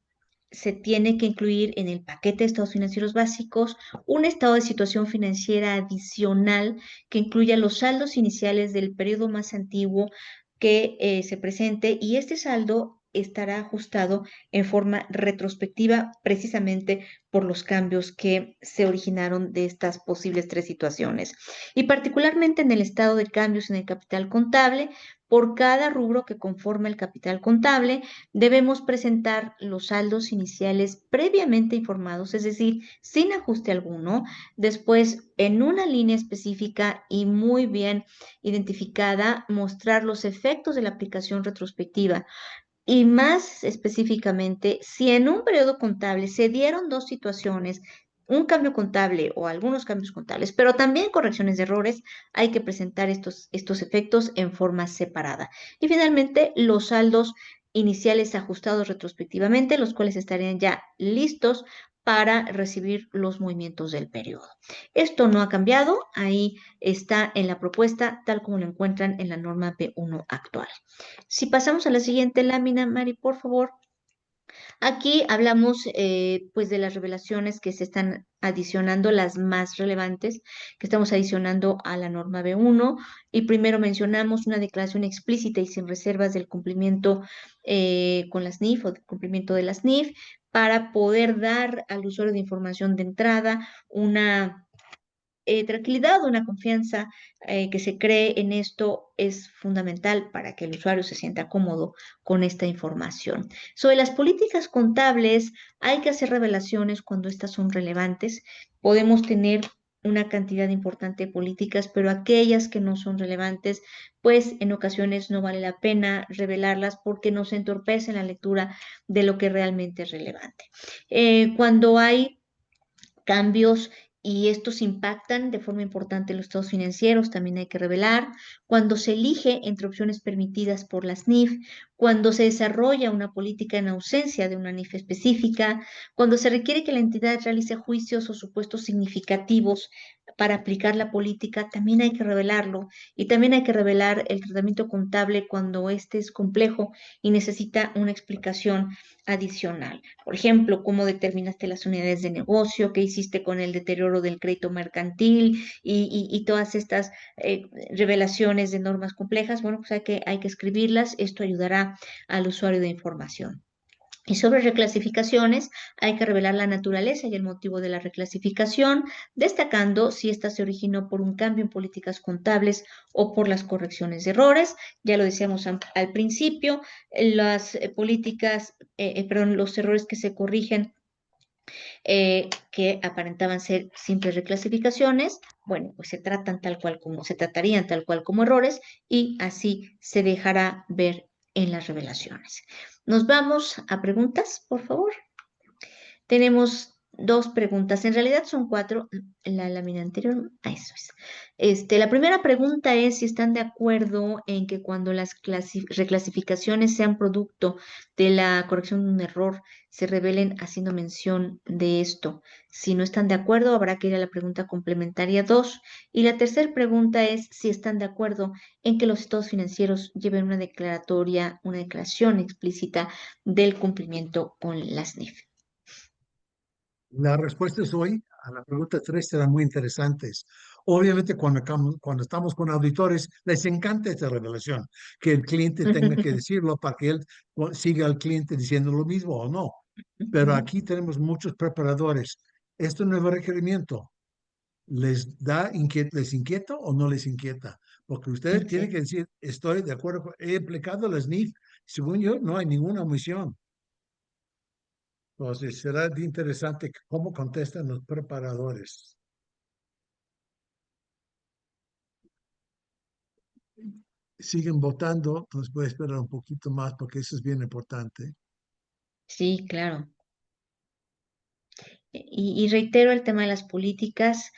se tiene que incluir en el paquete de estados financieros básicos un estado de situación financiera adicional que incluya los saldos iniciales del periodo más antiguo que se presente y este saldo estará ajustado en forma retrospectiva precisamente por los cambios que se originaron de estas posibles tres situaciones. Y particularmente en el estado de cambios en el capital contable, por cada rubro que conforma el capital contable, debemos presentar los saldos iniciales previamente informados, es decir, sin ajuste alguno, después en una línea específica y muy bien identificada, mostrar los efectos de la aplicación retrospectiva. Y más específicamente, si en un periodo contable se dieron dos situaciones, un cambio contable o algunos cambios contables, pero también correcciones de errores, hay que presentar estos efectos en forma separada. Y finalmente, los saldos iniciales ajustados retrospectivamente, los cuales estarían ya listos para recibir los movimientos del periodo. Esto no ha cambiado, ahí está en la propuesta, tal como lo encuentran en la norma B1 actual. Si pasamos a la siguiente lámina, Mari, por favor. Aquí hablamos pues de las revelaciones que se están adicionando, las más relevantes que estamos adicionando a la norma B1. Y primero mencionamos una declaración explícita y sin reservas del cumplimiento con las NIF o del cumplimiento de las NIF para poder dar al usuario de información de entrada una tranquilidad, una confianza que se cree en esto es fundamental para que el usuario se sienta cómodo con esta información. Sobre las políticas contables, hay que hacer revelaciones cuando estas son relevantes. Podemos tener una cantidad importante de políticas, pero aquellas que no son relevantes, pues en ocasiones no vale la pena revelarlas porque nos entorpecen la lectura de lo que realmente es relevante. Cuando hay cambios y estos impactan de forma importante en los estados financieros, también hay que revelar. Cuando se elige entre opciones permitidas por las NIF, cuando se desarrolla una política en ausencia de una NIF específica, cuando se requiere que la entidad realice juicios o supuestos significativos para aplicar la política, también hay que revelarlo. Y también hay que revelar el tratamiento contable cuando este es complejo y necesita una explicación adicional. Por ejemplo, cómo determinaste las unidades de negocio, qué hiciste con el deterioro del crédito mercantil y todas estas revelaciones de normas complejas. Bueno, pues hay que escribirlas. Esto ayudará al usuario de información. Y sobre reclasificaciones, hay que revelar la naturaleza y el motivo de la reclasificación, destacando si ésta se originó por un cambio en políticas contables o por las correcciones de errores. Ya lo decíamos al principio, las políticas, perdón, los errores que se corrigen que aparentaban ser simples reclasificaciones, bueno, pues se tratan tal cual como, se tratarían tal cual como errores y así se dejará ver en las revelaciones. Nos vamos a preguntas, por favor. Tenemos dos preguntas, en realidad son cuatro, la lámina anterior, eso es. La primera pregunta es si están de acuerdo en que cuando las reclasificaciones sean producto de la corrección de un error, se revelen haciendo mención de esto. Si no están de acuerdo, habrá que ir a la pregunta complementaria 2. Y la tercera pregunta es si están de acuerdo en que los estados financieros lleven una declaratoria, una declaración explícita del cumplimiento con las NIF. Las respuestas hoy a la pregunta 3 serán muy interesantes. Obviamente, cuando estamos con auditores, les encanta esta revelación, que el cliente tenga que decirlo para que él siga al cliente diciendo lo mismo o no. Pero aquí tenemos muchos preparadores. Este nuevo requerimiento les inquieta o no les inquieta? Porque ustedes tienen Sí. que decir, estoy de acuerdo, he aplicado las NIF. Según yo, no hay ninguna omisión. Entonces, será interesante cómo contestan los preparadores. Siguen votando, entonces voy a esperar un poquito más porque eso es bien importante. Sí, claro. Y reitero, el tema de las políticas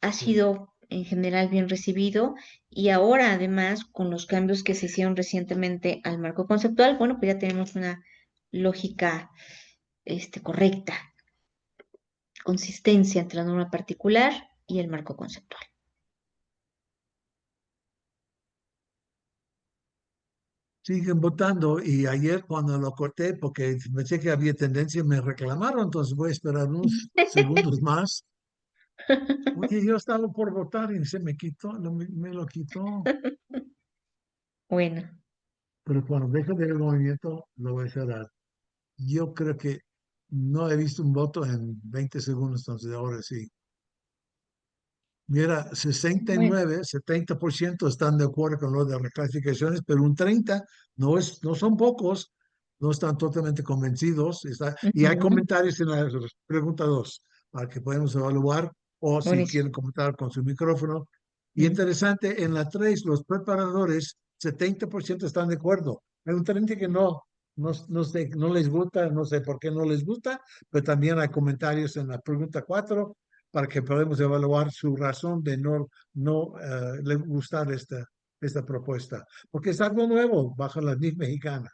ha Sí. sido en general bien recibido y ahora además con los cambios que se hicieron recientemente al marco conceptual, bueno, pues ya tenemos una lógica correcta, consistencia entre la norma particular y el marco conceptual. Siguen votando y ayer cuando lo corté, porque pensé que había tendencia, me reclamaron, entonces voy a esperar unos segundos más. Oye, yo estaba por votar y se me quitó, me lo quitó. Bueno, Pero cuando deje de ver el movimiento, lo voy a cerrar. Yo creo que no he visto un voto en 20 segundos, entonces ahora sí. Mira, bueno, 69, 70% están de acuerdo con lo de reclasificaciones, pero un 30 no son pocos, no están totalmente convencidos. Y hay ujú, comentarios en la pregunta 2 para que podamos evaluar o si buenísimo. quieren comentar con su micrófono. Y Mm. interesante, en la 3 los preparadores, 70% están de acuerdo. Hay un 30 que no sé, no les gusta, no sé por qué no les gusta, pero también hay comentarios en la pregunta 4 para que podamos evaluar su razón de no le gustar esta propuesta. Porque es algo nuevo bajo la NIF mexicana.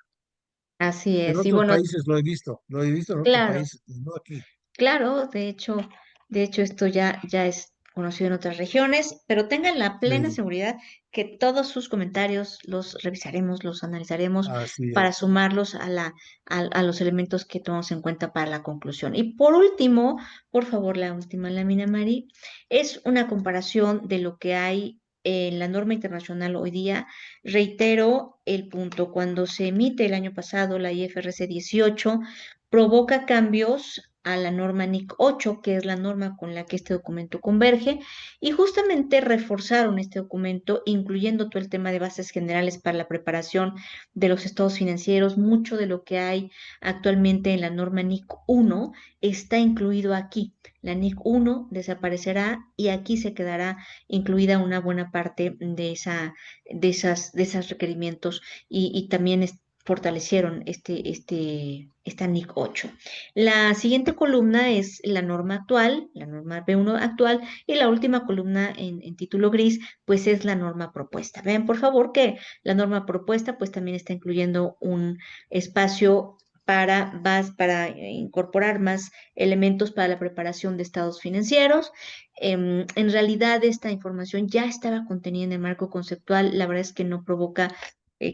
Así En es. Y otros bueno, países lo he visto en otros claro. países, no aquí. Claro, de hecho esto ya es conocido en otras regiones, pero tengan la plena Sí, seguridad que todos sus comentarios los revisaremos, los analizaremos así para es. sumarlos a los elementos que tomamos en cuenta para la conclusión. Y por último, por favor, la última lámina, Mari, es una comparación de lo que hay en la norma internacional hoy día. Reitero el punto, cuando se emite el año pasado la IFRS 18, provoca cambios a la norma NIC 8, que es la norma con la que este documento converge, y justamente reforzaron este documento, incluyendo todo el tema de bases generales para la preparación de los estados financieros. Mucho de lo que hay actualmente en la norma NIC 1 está incluido aquí. La NIC 1 desaparecerá y aquí se quedará incluida una buena parte de esos requerimientos y también fortalecieron esta NIC 8. La siguiente columna es la norma actual, la norma B1 actual, y la última columna en título gris, pues es la norma propuesta. Vean, por favor, que la norma propuesta, pues también está incluyendo un espacio para incorporar más elementos para la preparación de estados financieros. En realidad, esta información ya estaba contenida en el marco conceptual. La verdad es que no provoca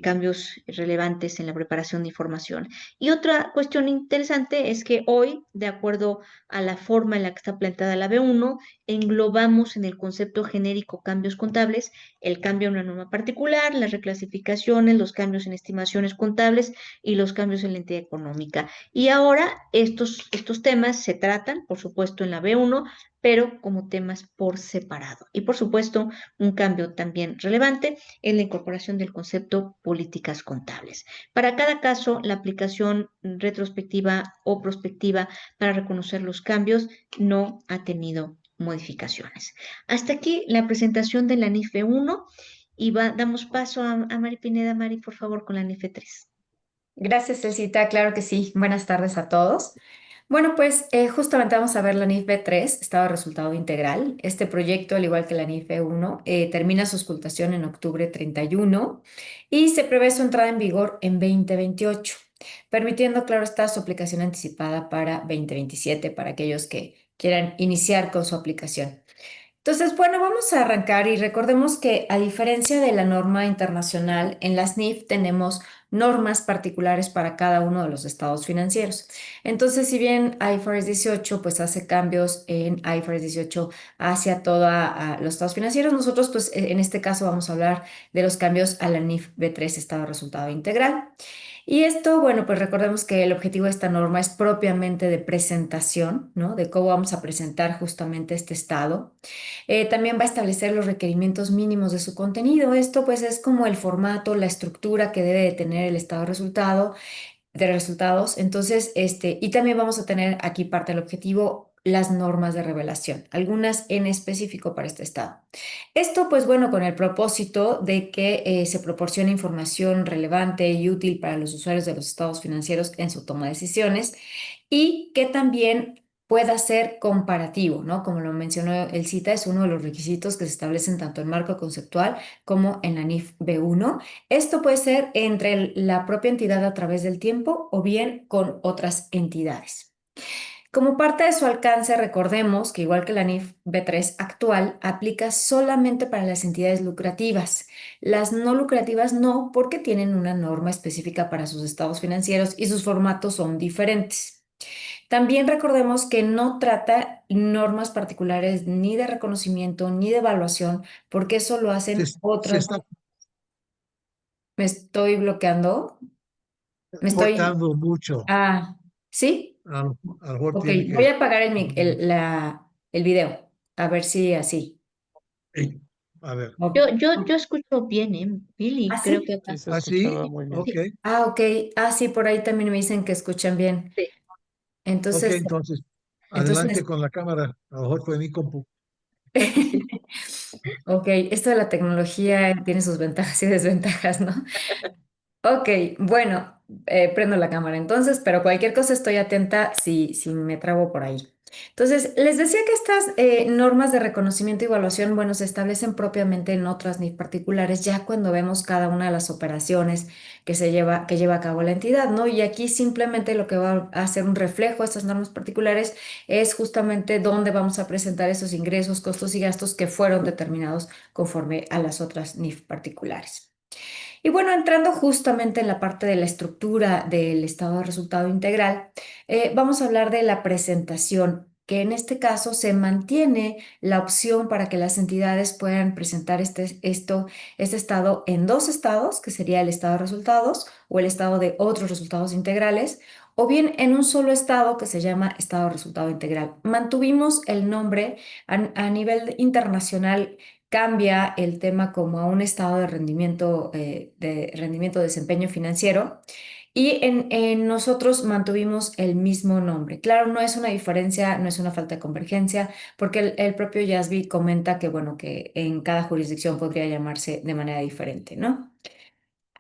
cambios relevantes en la preparación de información. Y otra cuestión interesante es que hoy, de acuerdo a la forma en la que está planteada la B1, englobamos en el concepto genérico cambios contables el cambio en una norma particular, las reclasificaciones, los cambios en estimaciones contables y los cambios en la entidad económica. Y ahora estos temas se tratan, por supuesto, en la B1, pero como temas por separado. Y por supuesto, un cambio también relevante es la incorporación del concepto políticas contables. Para cada caso, la aplicación retrospectiva o prospectiva para reconocer los cambios no ha tenido modificaciones. Hasta aquí la presentación de la NIFE 1 y damos paso a Mari Pineda. Mari, por favor, con la NIFE 3. Gracias, Elcita. Claro que sí. Buenas tardes a todos. Bueno, pues justamente vamos a ver la NIF B3, estado de resultado integral. Este proyecto, al igual que la NIF B1, termina su auscultación en octubre 31 y se prevé su entrada en vigor en 2028, permitiendo, claro está, su aplicación anticipada para 2027 para aquellos que quieran iniciar con su aplicación. Entonces, bueno, vamos a arrancar y recordemos que a diferencia de la norma internacional, en las NIF tenemos normas particulares para cada uno de los estados financieros. Entonces, si bien IFRS 18 pues hace cambios en IFRS 18 hacia todos los estados financieros, nosotros pues en este caso vamos a hablar de los cambios a la NIF B3, estado de resultado integral. Y esto, bueno, pues recordemos que el objetivo de esta norma es propiamente de presentación, ¿no? De cómo vamos a presentar justamente este estado. También va a establecer los requerimientos mínimos de su contenido. Esto pues es como el formato, la estructura que debe de tener el estado de resultados. Entonces, y también vamos a tener aquí parte del objetivo, las normas de revelación, algunas en específico para este estado. Esto, pues bueno, con el propósito de que se proporcione información relevante y útil para los usuarios de los estados financieros en su toma de decisiones y que también pueda ser comparativo, ¿no? Como lo mencionó el CITA, es uno de los requisitos que se establecen tanto en marco conceptual como en la NIF B1. Esto puede ser entre la propia entidad a través del tiempo o bien con otras entidades. Como parte de su alcance, recordemos que igual que la NIF B3 actual, aplica solamente para las entidades lucrativas. Las no lucrativas no, porque tienen una norma específica para sus estados financieros y sus formatos son diferentes. También recordemos que no trata normas particulares ni de reconocimiento ni de evaluación, porque eso lo hacen Se otras. está Me estoy bloqueando. Me estoy. cortando mucho. Ah, ¿sí? A lo mejor Ok, tiene voy que. a apagar el video, a ver si así. Ey, a ver. Yo escucho bien, ¿Ah, Billy, creo sí? que Sí, acá. se ¿Ah, sí? escuchaba muy bien. Ok, Sí, Ah, ok. Ah, sí, por ahí también me dicen que escuchan bien. sí. ok, Entonces, entonces, adelante entonces, con la cámara. A lo mejor fue mi compu. Sí. ok, esto de la tecnología tiene sus ventajas y desventajas, ¿no? Ok, bueno, prendo la cámara entonces, pero cualquier cosa estoy atenta si me trabo por ahí. Entonces, les decía que estas normas de reconocimiento y evaluación, bueno, se establecen propiamente en otras NIF particulares, ya cuando vemos cada una de las operaciones que lleva a cabo la entidad, ¿no? Y aquí simplemente lo que va a hacer un reflejo de estas normas particulares es justamente dónde vamos a presentar esos ingresos, costos y gastos que fueron determinados conforme a las otras NIF particulares. Y bueno, entrando justamente en la parte de la estructura del estado de resultado integral, vamos a hablar de la presentación, que en este caso se mantiene la opción para que las entidades puedan presentar este estado en dos estados, que sería el estado de resultados o el estado de otros resultados integrales, o bien en un solo estado que se llama estado de resultado integral. Mantuvimos el nombre a nivel internacional. Cambia el tema como a un estado de rendimiento de desempeño financiero y en nosotros mantuvimos el mismo nombre. Claro, no es una diferencia, no es una falta de convergencia, porque el propio YASB comenta que, bueno, que en cada jurisdicción podría llamarse de manera diferente, ¿no?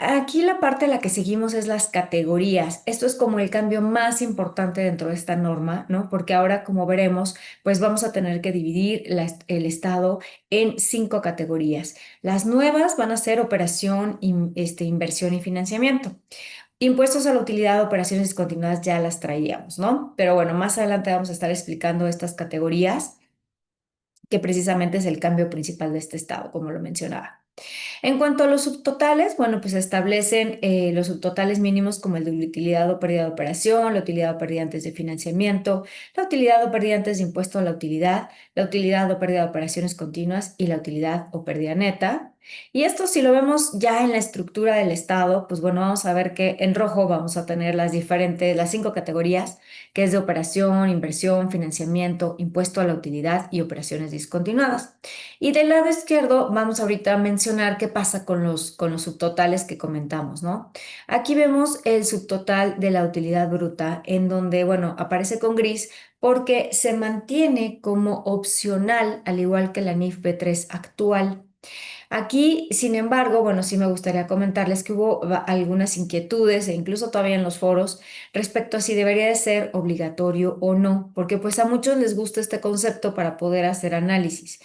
Aquí la parte a la que seguimos es las categorías. Esto es como el cambio más importante dentro de esta norma, ¿no? Porque ahora, como veremos, pues vamos a tener que dividir el estado en 5 categorías. Las nuevas van a ser operación, inversión y financiamiento. Impuestos a la utilidad de operaciones discontinuadas ya las traíamos, ¿no? Pero bueno, más adelante vamos a estar explicando estas categorías, que precisamente es el cambio principal de este estado, como lo mencionaba. En cuanto a los subtotales, bueno, pues se establecen los subtotales mínimos como el de utilidad o pérdida de operación, la utilidad o pérdida antes de financiamiento, la utilidad o pérdida antes de impuesto a la utilidad o pérdida de operaciones continuas y la utilidad o pérdida neta. Y esto si lo vemos ya en la estructura del Estado, pues bueno, vamos a ver que en rojo vamos a tener las 5 categorías, que es de operación, inversión, financiamiento, impuesto a la utilidad y operaciones discontinuadas. Y del lado izquierdo vamos ahorita a mencionar qué pasa con los subtotales que comentamos, ¿no? Aquí vemos el subtotal de la utilidad bruta, en donde, bueno, aparece con gris porque se mantiene como opcional, al igual que la NIF B3 actual. Aquí, sin embargo, bueno, sí me gustaría comentarles que hubo algunas inquietudes e incluso todavía en los foros respecto a si debería de ser obligatorio o no, porque pues a muchos les gusta este concepto para poder hacer análisis.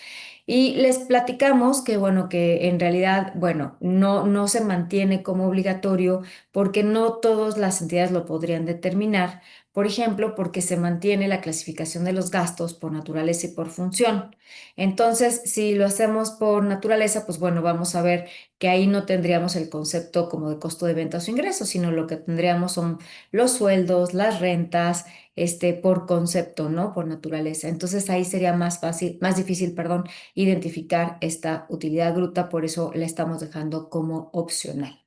Y les platicamos que, bueno, que en realidad, bueno, no se mantiene como obligatorio porque no todas las entidades lo podrían determinar. Por ejemplo, porque se mantiene la clasificación de los gastos por naturaleza y por función. Entonces, si lo hacemos por naturaleza, pues bueno, vamos a ver que ahí no tendríamos el concepto como de costo de ventas o ingresos, sino lo que tendríamos son los sueldos, las rentas, por concepto, ¿no? Por naturaleza. Entonces ahí sería más fácil, más difícil, perdón, identificar esta utilidad bruta, por eso la estamos dejando como opcional.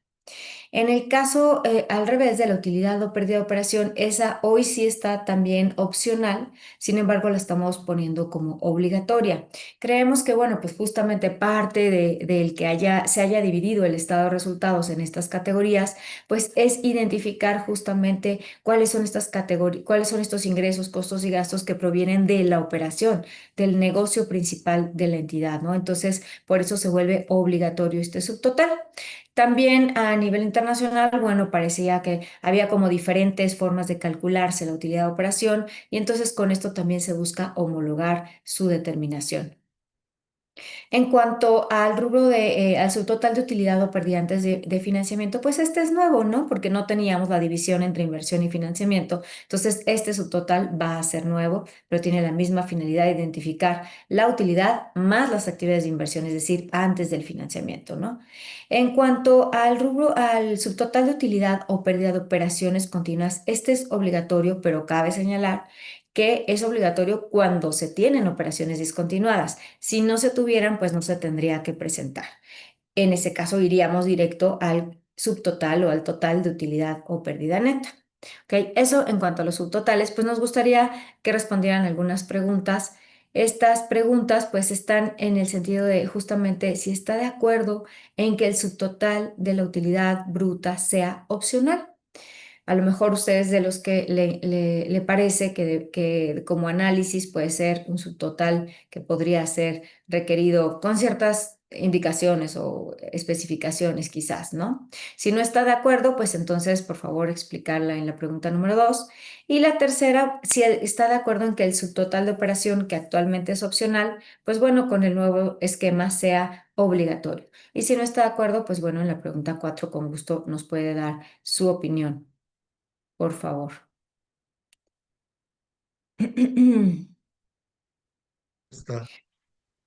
En el caso al revés de la utilidad o pérdida de operación, esa hoy sí está también opcional, sin embargo la estamos poniendo como obligatoria. Creemos que, bueno, pues justamente parte del que se haya dividido el estado de resultados en estas categorías, pues es identificar justamente cuáles son estas categorías, cuáles son estos ingresos, costos y gastos que provienen de la operación, del negocio principal de la entidad, ¿no? Entonces, por eso se vuelve obligatorio este subtotal. También a nivel internacional, bueno, parecía que había como diferentes formas de calcularse la utilidad de operación y entonces con esto también se busca homologar su determinación. En cuanto al rubro al subtotal de utilidad o pérdida antes de financiamiento, pues este es nuevo, ¿no? Porque no teníamos la división entre inversión y financiamiento. Entonces, este subtotal va a ser nuevo, pero tiene la misma finalidad de identificar la utilidad más las actividades de inversión, es decir, antes del financiamiento, ¿no? En cuanto al subtotal de utilidad o pérdida de operaciones continuas, este es obligatorio, pero cabe señalar que es obligatorio cuando se tienen operaciones discontinuadas. Si no se tuvieran, pues no se tendría que presentar. En ese caso iríamos directo al subtotal o al total de utilidad o pérdida neta. ¿Ok? Eso en cuanto a los subtotales, pues nos gustaría que respondieran algunas preguntas. Estas preguntas pues están en el sentido de justamente si está de acuerdo en que el subtotal de la utilidad bruta sea opcional. A lo mejor ustedes de los que le parece que como análisis puede ser un subtotal que podría ser requerido con ciertas indicaciones o especificaciones quizás, ¿no? Si no está de acuerdo, pues entonces por favor explicarla en la pregunta número 2. Y la tercera, si está de acuerdo en que el subtotal de operación que actualmente es opcional, pues bueno, con el nuevo esquema sea obligatorio. Y si no está de acuerdo, pues bueno, en la pregunta 4 con gusto nos puede dar su opinión, por favor. Está.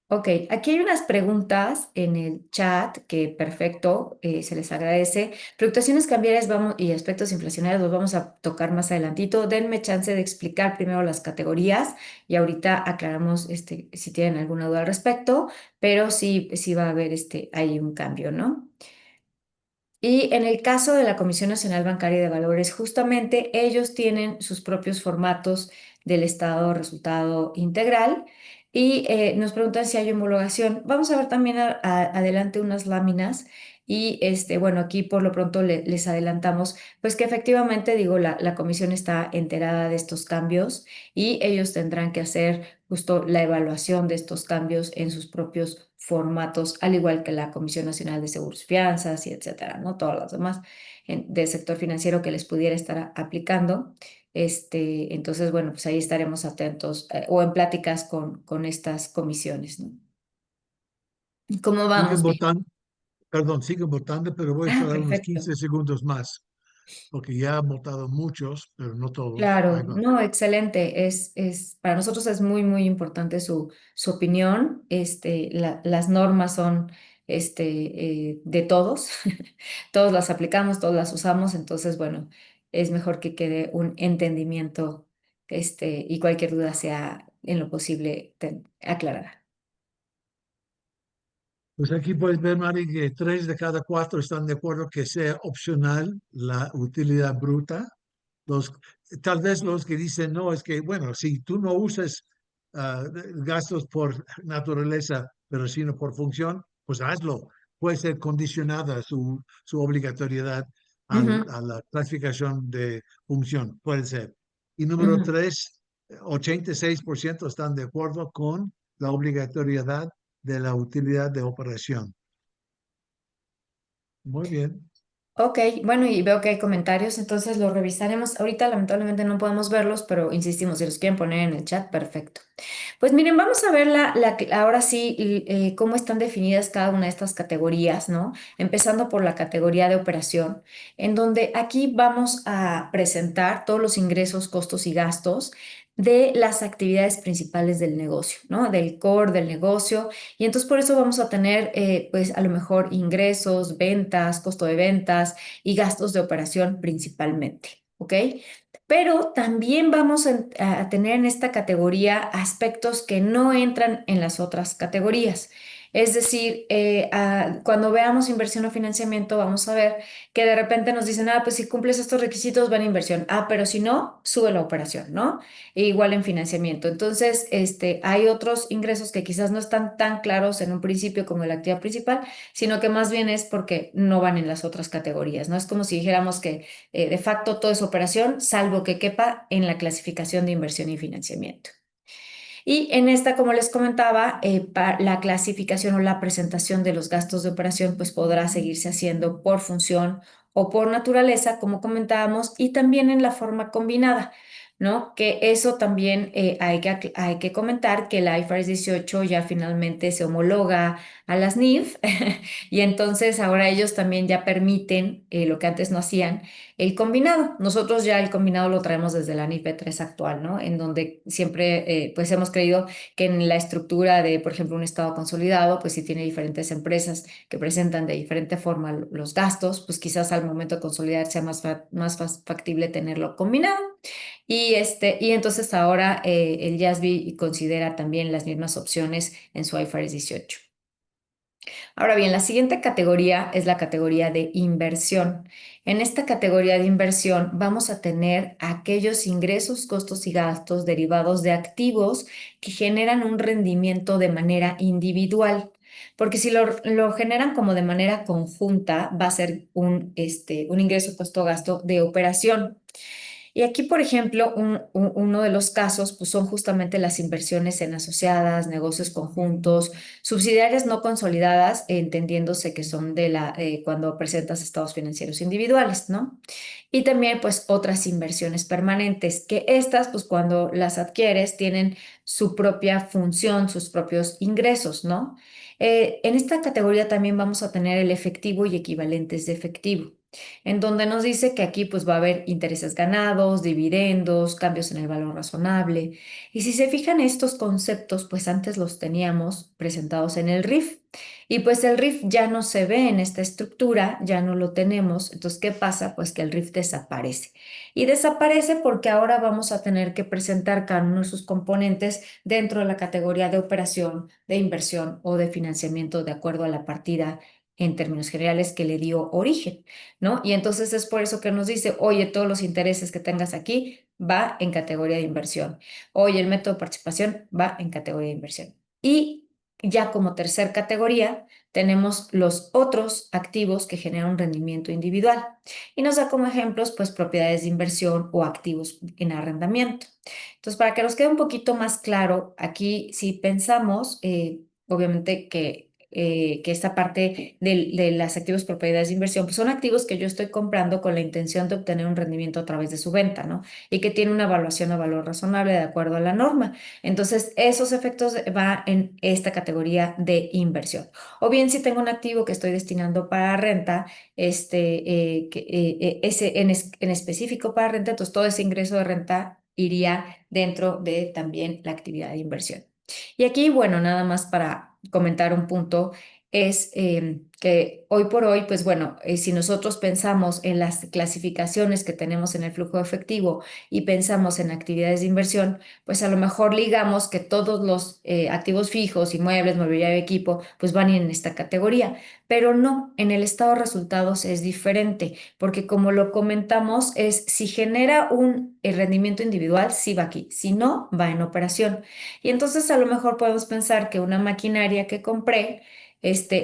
Ok, aquí hay unas preguntas en el chat que perfecto, se les agradece. Fluctuaciones cambiarias y aspectos inflacionarios los vamos a tocar más adelantito. Denme chance de explicar primero las categorías y ahorita aclaramos si tienen alguna duda al respecto, pero sí va a haber ahí un cambio, ¿no? Y en el caso de la Comisión Nacional Bancaria de Valores, justamente ellos tienen sus propios formatos del estado de resultado integral y nos preguntan si hay homologación. Vamos a ver también adelante unas láminas y bueno, aquí por lo pronto les adelantamos, pues que efectivamente, digo, la comisión está enterada de estos cambios y ellos tendrán que hacer justo la evaluación de estos cambios en sus propios formatos, al igual que la Comisión Nacional de Seguros y Fianzas y etcétera, ¿no? Todos los demás del sector financiero que les pudiera estar aplicando. Entonces, bueno, pues ahí estaremos atentos o en pláticas con estas comisiones, ¿no? ¿Cómo Siguen vamos? Bien. votando, perdón, siguen votando, pero voy a Ah, esperar unos perfecto. 15 segundos más, porque ya han votado muchos, pero no todos. Ahí Claro, va. no, excelente. Para nosotros es muy, muy importante su opinión. Las normas son de todos, todos las aplicamos, todos las usamos, entonces, bueno, es mejor que quede un entendimiento y cualquier duda sea en lo posible aclarada. Pues aquí puedes ver, Mari, que 3 de cada 4 están de acuerdo que sea opcional la utilidad bruta. Los, Tal vez los que dicen no, es que, bueno, si tú no usas gastos por naturaleza, pero sino por función, pues hazlo. Puede ser condicionada su obligatoriedad Ujú, a la clasificación de función, puede ser. Y número ujú. 3, 86% están de acuerdo con la obligatoriedad de la utilidad de operación. Muy bien. Ok, bueno, y veo que hay comentarios, entonces los revisaremos. Ahorita lamentablemente no podemos verlos, pero insistimos, si los quieren poner en el chat, perfecto. Pues miren, vamos a ver ahora sí cómo están definidas cada una de estas categorías, ¿no? Empezando por la categoría de operación, en donde aquí vamos a presentar todos los ingresos, costos y gastos de las actividades principales del negocio, ¿no? Del core del negocio. Y entonces por eso vamos a tener, pues a lo mejor ingresos, ventas, costo de ventas y gastos de operación principalmente, ¿ok? Pero también vamos a tener en esta categoría aspectos que no entran en las otras categorías. Es decir, cuando veamos inversión o financiamiento, vamos a ver que de repente nos dicen, ah, pues si cumples estos requisitos, van a inversión. Ah, pero si no, sube la operación, ¿no? E igual en financiamiento. Entonces, hay otros ingresos que quizás no están tan claros en un principio como la actividad principal, sino que más bien es porque no van en las otras categorías, ¿no? Es como si dijéramos que de facto todo es operación, salvo que quepa en la clasificación de inversión y financiamiento. Y en esta, como les comentaba, la clasificación o la presentación de los gastos de operación pues podrá seguirse haciendo por función o por naturaleza, como comentábamos, y también en la forma combinada, ¿no? Que eso también hay que comentar que la IFRS 18 ya finalmente se homologa a las NIF y entonces ahora ellos también ya permiten lo que antes no hacían, el combinado. Nosotros ya el combinado lo traemos desde la NIF 3 actual, ¿no? En donde siempre pues hemos creído que en la estructura de, por ejemplo, un estado consolidado, pues si tiene diferentes empresas que presentan de diferente forma los gastos, pues quizás al momento de consolidar sea más factible tenerlo combinado. Y entonces ahora el YASB considera también las mismas opciones en su IFRS 18. Ahora bien, la siguiente categoría es la categoría de inversión. En esta categoría de inversión vamos a tener aquellos ingresos, costos y gastos derivados de activos que generan un rendimiento de manera individual. Porque si lo generan como de manera conjunta, va a ser un ingreso, costo, gasto de operación. Y aquí, por ejemplo, uno de los casos pues, son justamente las inversiones en asociadas, negocios conjuntos, subsidiarias no consolidadas, entendiéndose que son cuando presentas estados financieros individuales, ¿no? Y también, pues, otras inversiones permanentes, que estas, pues, cuando las adquieres, tienen su propia función, sus propios ingresos, ¿no? En esta categoría también vamos a tener el efectivo y equivalentes de efectivo en donde nos dice que aquí pues va a haber intereses ganados, dividendos, cambios en el valor razonable. Y si se fijan estos conceptos, pues antes los teníamos presentados en el RIF. Y pues el RIF ya no se ve en esta estructura, ya no lo tenemos. Entonces, ¿qué pasa? Pues que el RIF desaparece. Y desaparece porque ahora vamos a tener que presentar cada uno de sus componentes dentro de la categoría de operación, de inversión o de financiamiento de acuerdo a la partida en términos generales que le dio origen, ¿no? Y entonces es por eso que nos dice, oye, todos los intereses que tengas aquí va en categoría de inversión. Oye, el método de participación va en categoría de inversión. Y ya como tercer categoría tenemos los otros activos que generan un rendimiento individual. Y nos da como ejemplos, pues, propiedades de inversión o activos en arrendamiento. Entonces, para que nos quede un poquito más claro, aquí si pensamos, obviamente que esta parte de las activos propiedades de inversión, pues son activos que yo estoy comprando con la intención de obtener un rendimiento a través de su venta, ¿no? Y que tiene una evaluación a valor razonable de acuerdo a la norma. Entonces, esos efectos va en esta categoría de inversión. O bien si tengo un activo que estoy destinando para renta, ese en específico para renta, entonces todo ese ingreso de renta iría dentro de también la actividad de inversión. Y aquí, bueno, nada más para comentar un punto, es que hoy por hoy, pues bueno, si nosotros pensamos en las clasificaciones que tenemos en el flujo efectivo y pensamos en actividades de inversión, pues a lo mejor ligamos que todos los activos fijos, inmuebles, mobiliario de equipo, pues van en esta categoría, pero no, en el estado de resultados es diferente, porque como lo comentamos, es si genera un rendimiento individual, sí va aquí, si no, va en operación. Y entonces a lo mejor podemos pensar que una maquinaria que compré,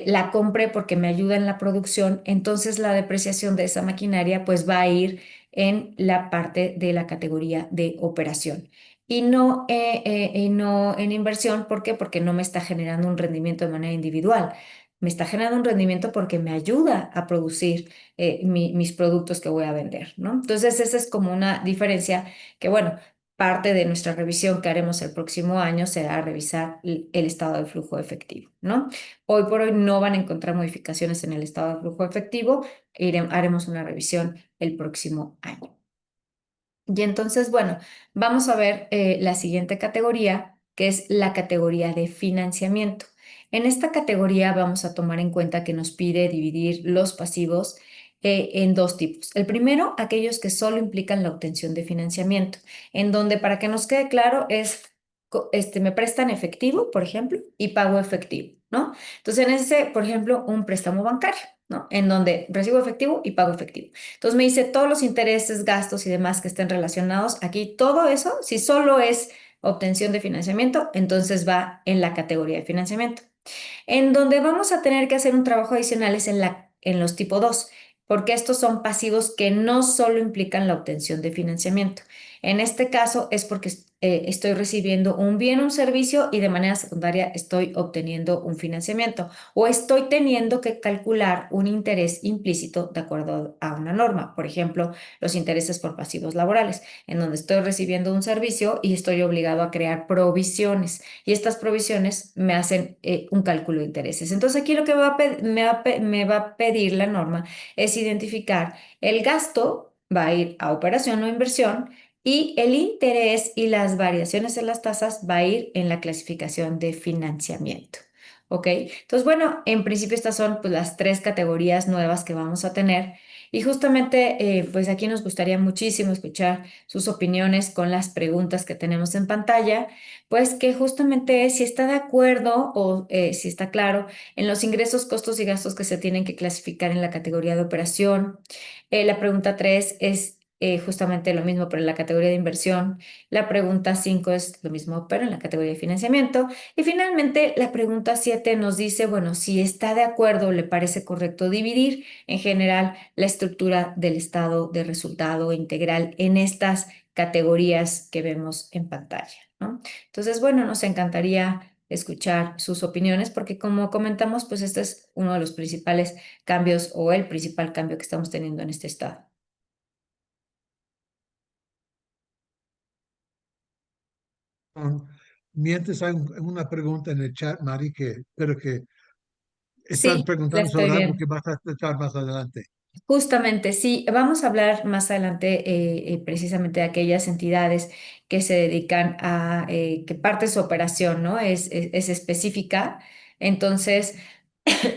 la compré porque me ayuda en la producción, entonces la depreciación de esa maquinaria pues va a ir en la parte de la categoría de operación. Y no en inversión, ¿por qué? Porque no me está generando un rendimiento de manera individual. Me está generando un rendimiento porque me ayuda a producir mis productos que voy a vender, ¿no? Entonces, esa es como una diferencia que, bueno, parte de nuestra revisión que haremos el próximo año será revisar el estado de flujo efectivo, ¿no? Hoy por hoy no van a encontrar modificaciones en el estado de flujo efectivo, haremos una revisión el próximo año. Y entonces, bueno, vamos a ver la siguiente categoría, que es la categoría de financiamiento. En esta categoría vamos a tomar en cuenta que nos pide dividir los pasivos en dos tipos. El primero, aquellos que solo implican la obtención de financiamiento, en donde, para que nos quede claro, es, me prestan efectivo, por ejemplo, y pago efectivo, ¿no? Entonces, en ese, por ejemplo, un préstamo bancario, ¿no? En donde recibo efectivo y pago efectivo. Entonces me dice todos los intereses, gastos y demás que estén relacionados. Aquí todo eso, si solo es obtención de financiamiento, entonces va en la categoría de financiamiento. En donde vamos a tener que hacer un trabajo adicional es en los tipo 2, porque estos son pasivos que no solo implican la obtención de financiamiento. En este caso es porque estoy recibiendo un bien, un servicio y de manera secundaria estoy obteniendo un financiamiento o estoy teniendo que calcular un interés implícito de acuerdo a una norma. Por ejemplo, los intereses por pasivos laborales, en donde estoy recibiendo un servicio y estoy obligado a crear provisiones y estas provisiones me hacen un cálculo de intereses. Entonces aquí lo que me va a pedir la norma es identificar el gasto, va a ir a operación o inversión, y el interés y las variaciones en las tasas va a ir en la clasificación de financiamiento. ¿Ok? Entonces, bueno, en principio estas son pues, las tres categorías nuevas que vamos a tener. Y justamente, pues aquí nos gustaría muchísimo escuchar sus opiniones con las preguntas que tenemos en pantalla, pues que justamente es si está de acuerdo o si está claro en los ingresos, costos y gastos que se tienen que clasificar en la categoría de operación. La pregunta 3 es justamente lo mismo, pero en la categoría de inversión. La pregunta 5 es lo mismo, pero en la categoría de financiamiento. Y finalmente, la pregunta 7 nos dice, bueno, si está de acuerdo, le parece correcto dividir en general la estructura del estado de resultado integral en estas categorías que vemos en pantalla, ¿no? Entonces, bueno, nos encantaría escuchar sus opiniones porque como comentamos, pues este es uno de los principales cambios o el principal cambio que estamos teniendo en este estado. Mientras hay una pregunta en el chat, Mari, que espero que están Sí, la preguntando estoy sobre algo que viendo. vas a tratar más adelante. Justamente, sí, vamos a hablar más adelante precisamente de aquellas entidades que se dedican a que parte de su operación, ¿no? Es específica. Entonces,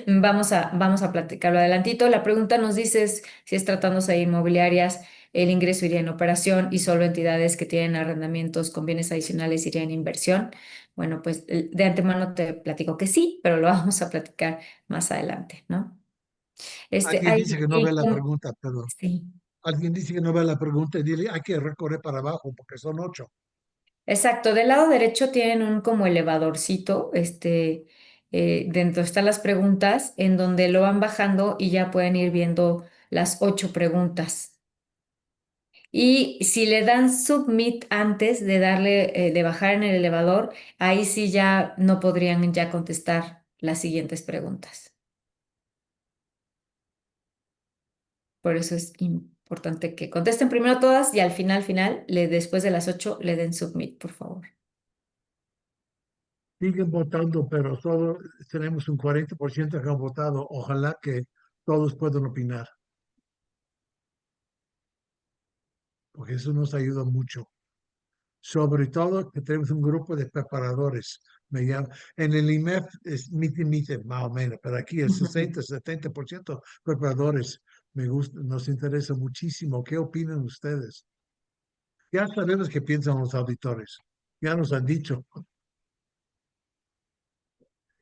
vamos a platicarlo adelantito. La pregunta nos dice si es tratándose de inmobiliarias, el ingreso iría en operación y solo entidades que tienen arrendamientos con bienes adicionales irían en inversión. Bueno, pues de antemano te platico que sí, pero lo vamos a platicar más adelante, ¿no? Alguien dice que no ve la pregunta, perdón. Sí. Alguien dice que no ve la pregunta y dile, hay que recorrer para abajo porque son 8. Exacto, del lado derecho tienen un como elevadorcito, dentro están las preguntas, en donde lo van bajando y ya pueden ir viendo las 8 preguntas. Y si le dan submit antes de darle, de bajar en el elevador, ahí sí ya no podrían ya contestar las siguientes preguntas. Por eso es importante que contesten primero todas y al final, después de las 8, le den submit, por favor. Siguen votando, pero solo tenemos un 40% que han votado. Ojalá que todos puedan opinar, porque eso nos ayuda mucho. Sobre todo que tenemos un grupo de preparadores. En el IMEF es mite, más o menos, pero aquí es 60-70% preparadores. Me gusta, nos interesa muchísimo. ¿Qué opinan ustedes? Ya sabemos qué piensan los auditores. Ya nos han dicho.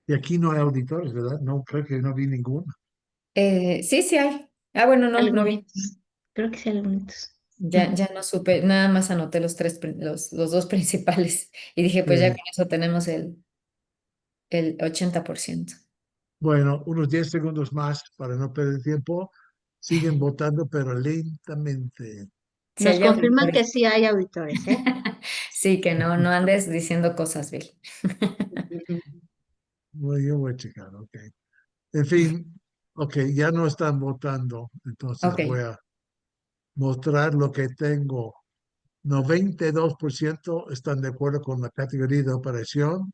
Y aquí no hay auditores, ¿verdad? No, creo que no vi ninguno. Sí, sí hay. Ah, bueno, no vi. Algunos, creo que sí, algunos. Ya no supe, nada más anoté los dos principales y dije, pues ya con eso tenemos el 80%. Bueno, unos 10 segundos más para no perder tiempo. Siguen votando, pero lentamente. Si Nos hay confirman que auditores. sí hay auditores, ¿eh? Sí, que no andes diciendo cosas, Bill. Bueno, yo voy a checar, ok. En fin, ok, ya no están votando, entonces Ok. voy a mostrar lo que tengo. 92% están de acuerdo con la categoría de operación,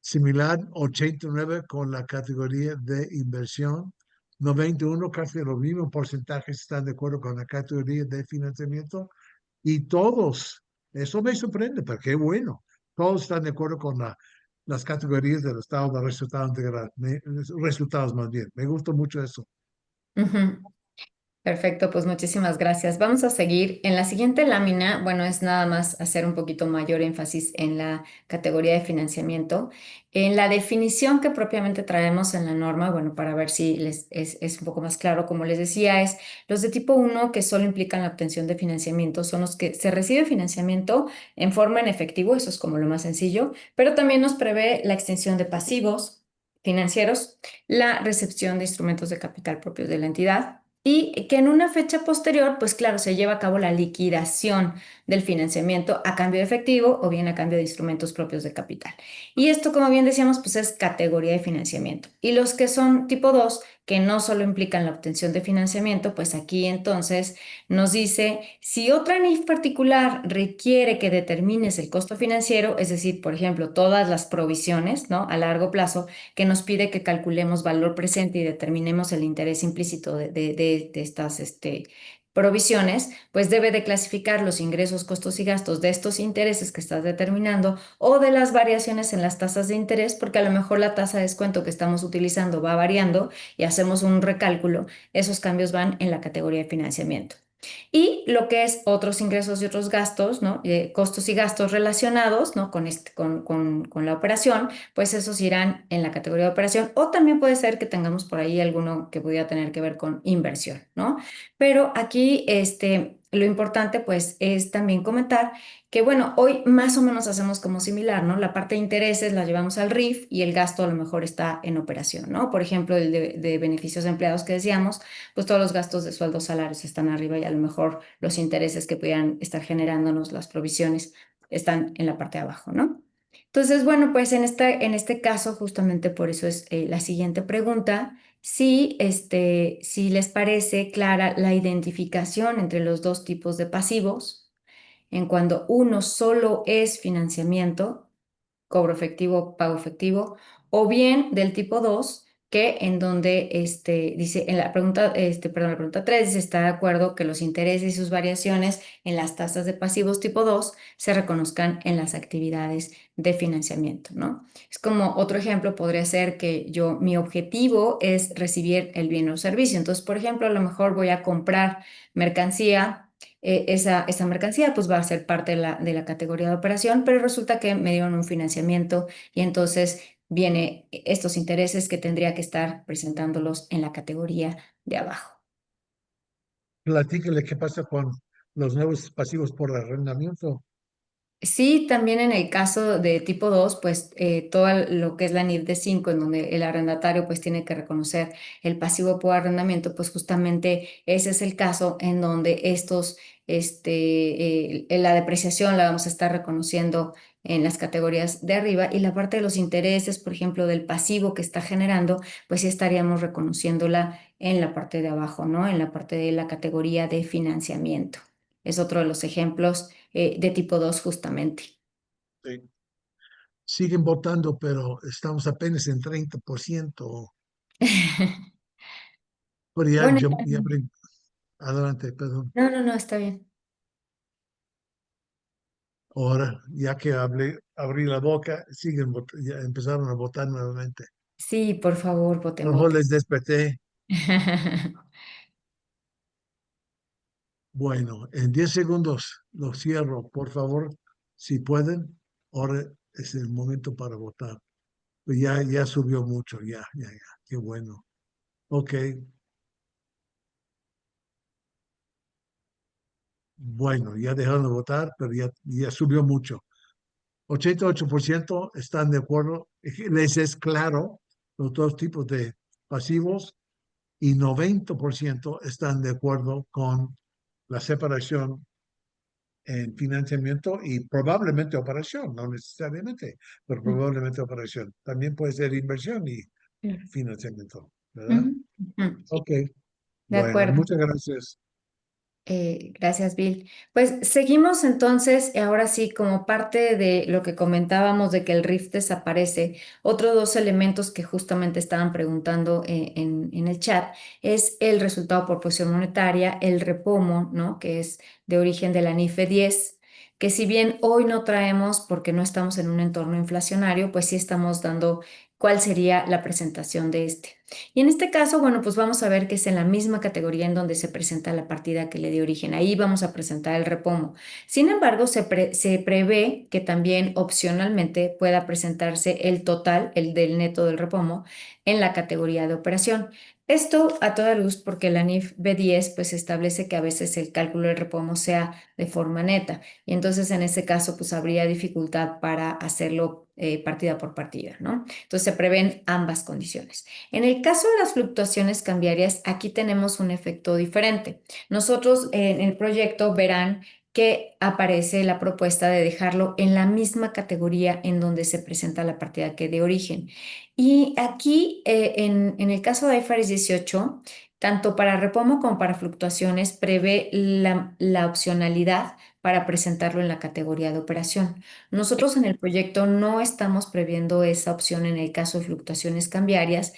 similar 89 con la categoría de inversión, 91 casi los mismos porcentajes están de acuerdo con la categoría de financiamiento y todos, eso me sorprende, pero qué bueno, todos están de acuerdo con las categorías del estado de resultados integral, resultados más bien. Me gusta mucho eso. Ujú. Perfecto, pues muchísimas gracias. Vamos a seguir. En la siguiente lámina, bueno, es nada más hacer un poquito mayor énfasis en la categoría de financiamiento. En la definición que propiamente traemos en la norma, bueno, para ver si es un poco más claro, como les decía, es los de tipo uno que solo implican la obtención de financiamiento, son los que se recibe financiamiento en forma en efectivo, eso es como lo más sencillo, pero también nos prevé la extensión de pasivos financieros, la recepción de instrumentos de capital propios de la entidad y que en una fecha posterior, pues claro, se lleva a cabo la liquidación del financiamiento a cambio de efectivo o bien a cambio de instrumentos propios de capital. Y esto, como bien decíamos, pues es categoría de financiamiento. Y los que son tipo 2 que no solo implican la obtención de financiamiento, pues aquí entonces nos dice, si otra NIF particular requiere que determines el costo financiero, es decir, por ejemplo, todas las provisiones, ¿no? A largo plazo, que nos pide que calculemos valor presente y determinemos el interés implícito de estas provisiones, pues debe de clasificar los ingresos, costos y gastos de estos intereses que estás determinando o de las variaciones en las tasas de interés, porque a lo mejor la tasa de descuento que estamos utilizando va variando y hacemos un recálculo, esos cambios van en la categoría de financiamiento. Y lo que es otros ingresos y otros gastos, ¿no? Costos y gastos relacionados, ¿no? Con la operación, pues esos irán en la categoría de operación o también puede ser que tengamos por ahí alguno que pudiera tener que ver con inversión, ¿no? Pero aquí, lo importante, pues, es también comentar que, bueno, hoy más o menos hacemos como similar, ¿no? La parte de intereses la llevamos al RIF y el gasto a lo mejor está en operación, ¿no? Por ejemplo, el de beneficios de empleados que decíamos, pues todos los gastos de sueldos, salarios están arriba y a lo mejor los intereses que pudieran estar generándonos las provisiones están en la parte de abajo, ¿no? Entonces, bueno, pues en este caso, justamente por eso es la siguiente pregunta. Si les parece clara la identificación entre los dos tipos de pasivos, en cuando uno solo es financiamiento, cobro efectivo, pago efectivo, o bien del tipo 2 que en donde dice, en la pregunta, perdón, la pregunta 3 dice, está de acuerdo que los intereses y sus variaciones en las tasas de pasivos tipo 2 se reconozcan en las actividades de financiamiento, ¿no? Es como otro ejemplo, podría ser que mi objetivo es recibir el bien o servicio. Entonces, por ejemplo, a lo mejor voy a comprar mercancía, esa mercancía pues va a ser parte de la categoría de operación, pero resulta que me dieron un financiamiento y entonces viene estos intereses que tendría que estar presentándolos en la categoría de abajo. Platíquele qué pasa con los nuevos pasivos por arrendamiento. Sí, también en el caso de tipo 2, pues todo lo que es la NIF de 5, en donde el arrendatario pues tiene que reconocer el pasivo por arrendamiento, pues justamente ese es el caso en donde la depreciación la vamos a estar reconociendo en las categorías de arriba y la parte de los intereses, por ejemplo, del pasivo que está generando, pues sí estaríamos reconociéndola en la parte de abajo, ¿no? En la parte de la categoría de financiamiento. Es otro de los ejemplos de tipo 2 justamente. Sí. Siguen votando, pero estamos apenas en 30%. Pero Bueno, adelante, perdón. no, está bien. Ahora, ya que abrí la boca, ya empezaron a votar nuevamente. Sí, por favor, A voten, lo mejor voten. les desperté. Bueno, en 10 segundos lo cierro, por favor, si pueden. Ahora es el momento para votar. Pues ya subió mucho, ya, qué bueno. Ok, bueno, ya dejaron de votar, pero ya subió mucho. 88% están de acuerdo, les es claro los dos tipos de pasivos y 90% están de acuerdo con la separación en financiamiento y probablemente operación, no necesariamente, pero probablemente operación. También puede ser inversión y Claro. financiamiento, ¿verdad? Ujú, ujú. Ok, De bueno, acuerdo. muchas gracias. Gracias, Bill. Pues seguimos entonces, ahora sí, como parte de lo que comentábamos de que el RIF desaparece, otros dos elementos que justamente estaban preguntando en el chat es el resultado por posición monetaria, el repomo, ¿no? Que es de origen de la NIFE 10, que si bien hoy no traemos porque no estamos en un entorno inflacionario, pues sí estamos dando cuál sería la presentación de este. Y en este caso, bueno, pues vamos a ver que es en la misma categoría en donde se presenta la partida que le dio origen. Ahí vamos a presentar el repomo. Sin embargo, se prevé que también opcionalmente pueda presentarse el total, el del neto del repomo, en la categoría de operación. Esto a toda luz porque la NIF B10 pues establece que a veces el cálculo del repomo sea de forma neta y entonces en ese caso pues habría dificultad para hacerlo partida por partida, ¿no? Entonces se prevén ambas condiciones. En el caso de las fluctuaciones cambiarias, aquí tenemos un efecto diferente. Nosotros en el proyecto verán que aparece la propuesta de dejarlo en la misma categoría en donde se presenta la partida que de origen. Y aquí, en el caso de IFRS 18, tanto para repomo como para fluctuaciones, prevé la opcionalidad para presentarlo en la categoría de operación. Nosotros en el proyecto no estamos previendo esa opción en el caso de fluctuaciones cambiarias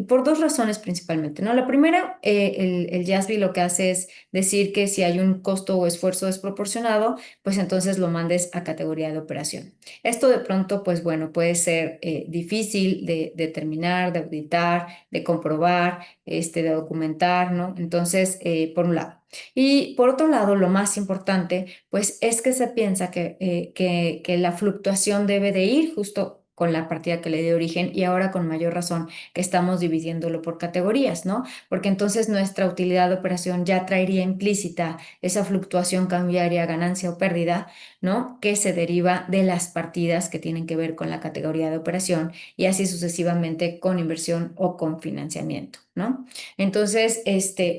por dos razones principalmente, ¿no? La primera, el JASB lo que hace es decir que si hay un costo o esfuerzo desproporcionado, pues entonces lo mandes a categoría de operación. Esto de pronto, pues bueno, puede ser difícil de determinar, de auditar, de comprobar, de documentar, ¿no? Entonces, por un lado. Y por otro lado, lo más importante, pues es que se piensa que la fluctuación debe de ir justo con la partida que le dio origen y ahora con mayor razón que estamos dividiéndolo por categorías, ¿no? Porque entonces nuestra utilidad de operación ya traería implícita esa fluctuación cambiaria, ganancia o pérdida, ¿no? Que se deriva de las partidas que tienen que ver con la categoría de operación y así sucesivamente con inversión o con financiamiento, ¿no? Entonces,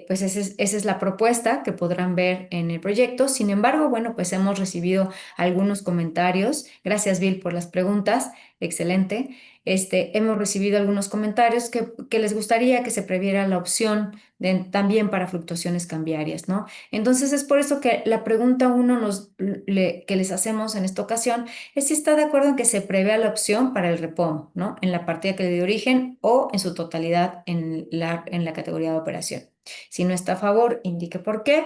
pues esa es la propuesta que podrán ver en el proyecto. Sin embargo, bueno, pues hemos recibido algunos comentarios. Gracias, Bill, por las preguntas. Excelente. Hemos recibido algunos comentarios que les gustaría que se previera la opción también para fluctuaciones cambiarias, ¿no? Entonces es por eso que la pregunta uno que les hacemos en esta ocasión es si está de acuerdo en que se prevea la opción para el repomo, ¿no? En la partida que le dio origen o en su totalidad en la categoría de operación. Si no está a favor, indique por qué.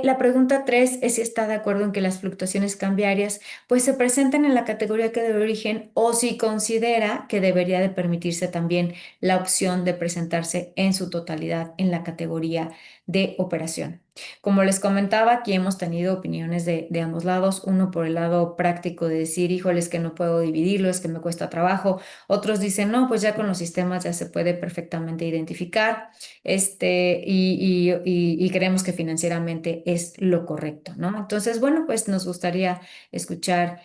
La pregunta 3 es si está de acuerdo en que las fluctuaciones cambiarias pues se presenten en la categoría que de origen o si considera que debería de permitirse también la opción de presentarse en su totalidad en la categoría de operación. Como les comentaba, aquí hemos tenido opiniones de ambos lados, uno por el lado práctico de decir, híjole, es que no puedo dividirlo, es que me cuesta trabajo. Otros dicen, no, pues ya con los sistemas ya se puede perfectamente identificar, y creemos que financieramente es lo correcto, ¿no? Entonces, bueno, pues nos gustaría escuchar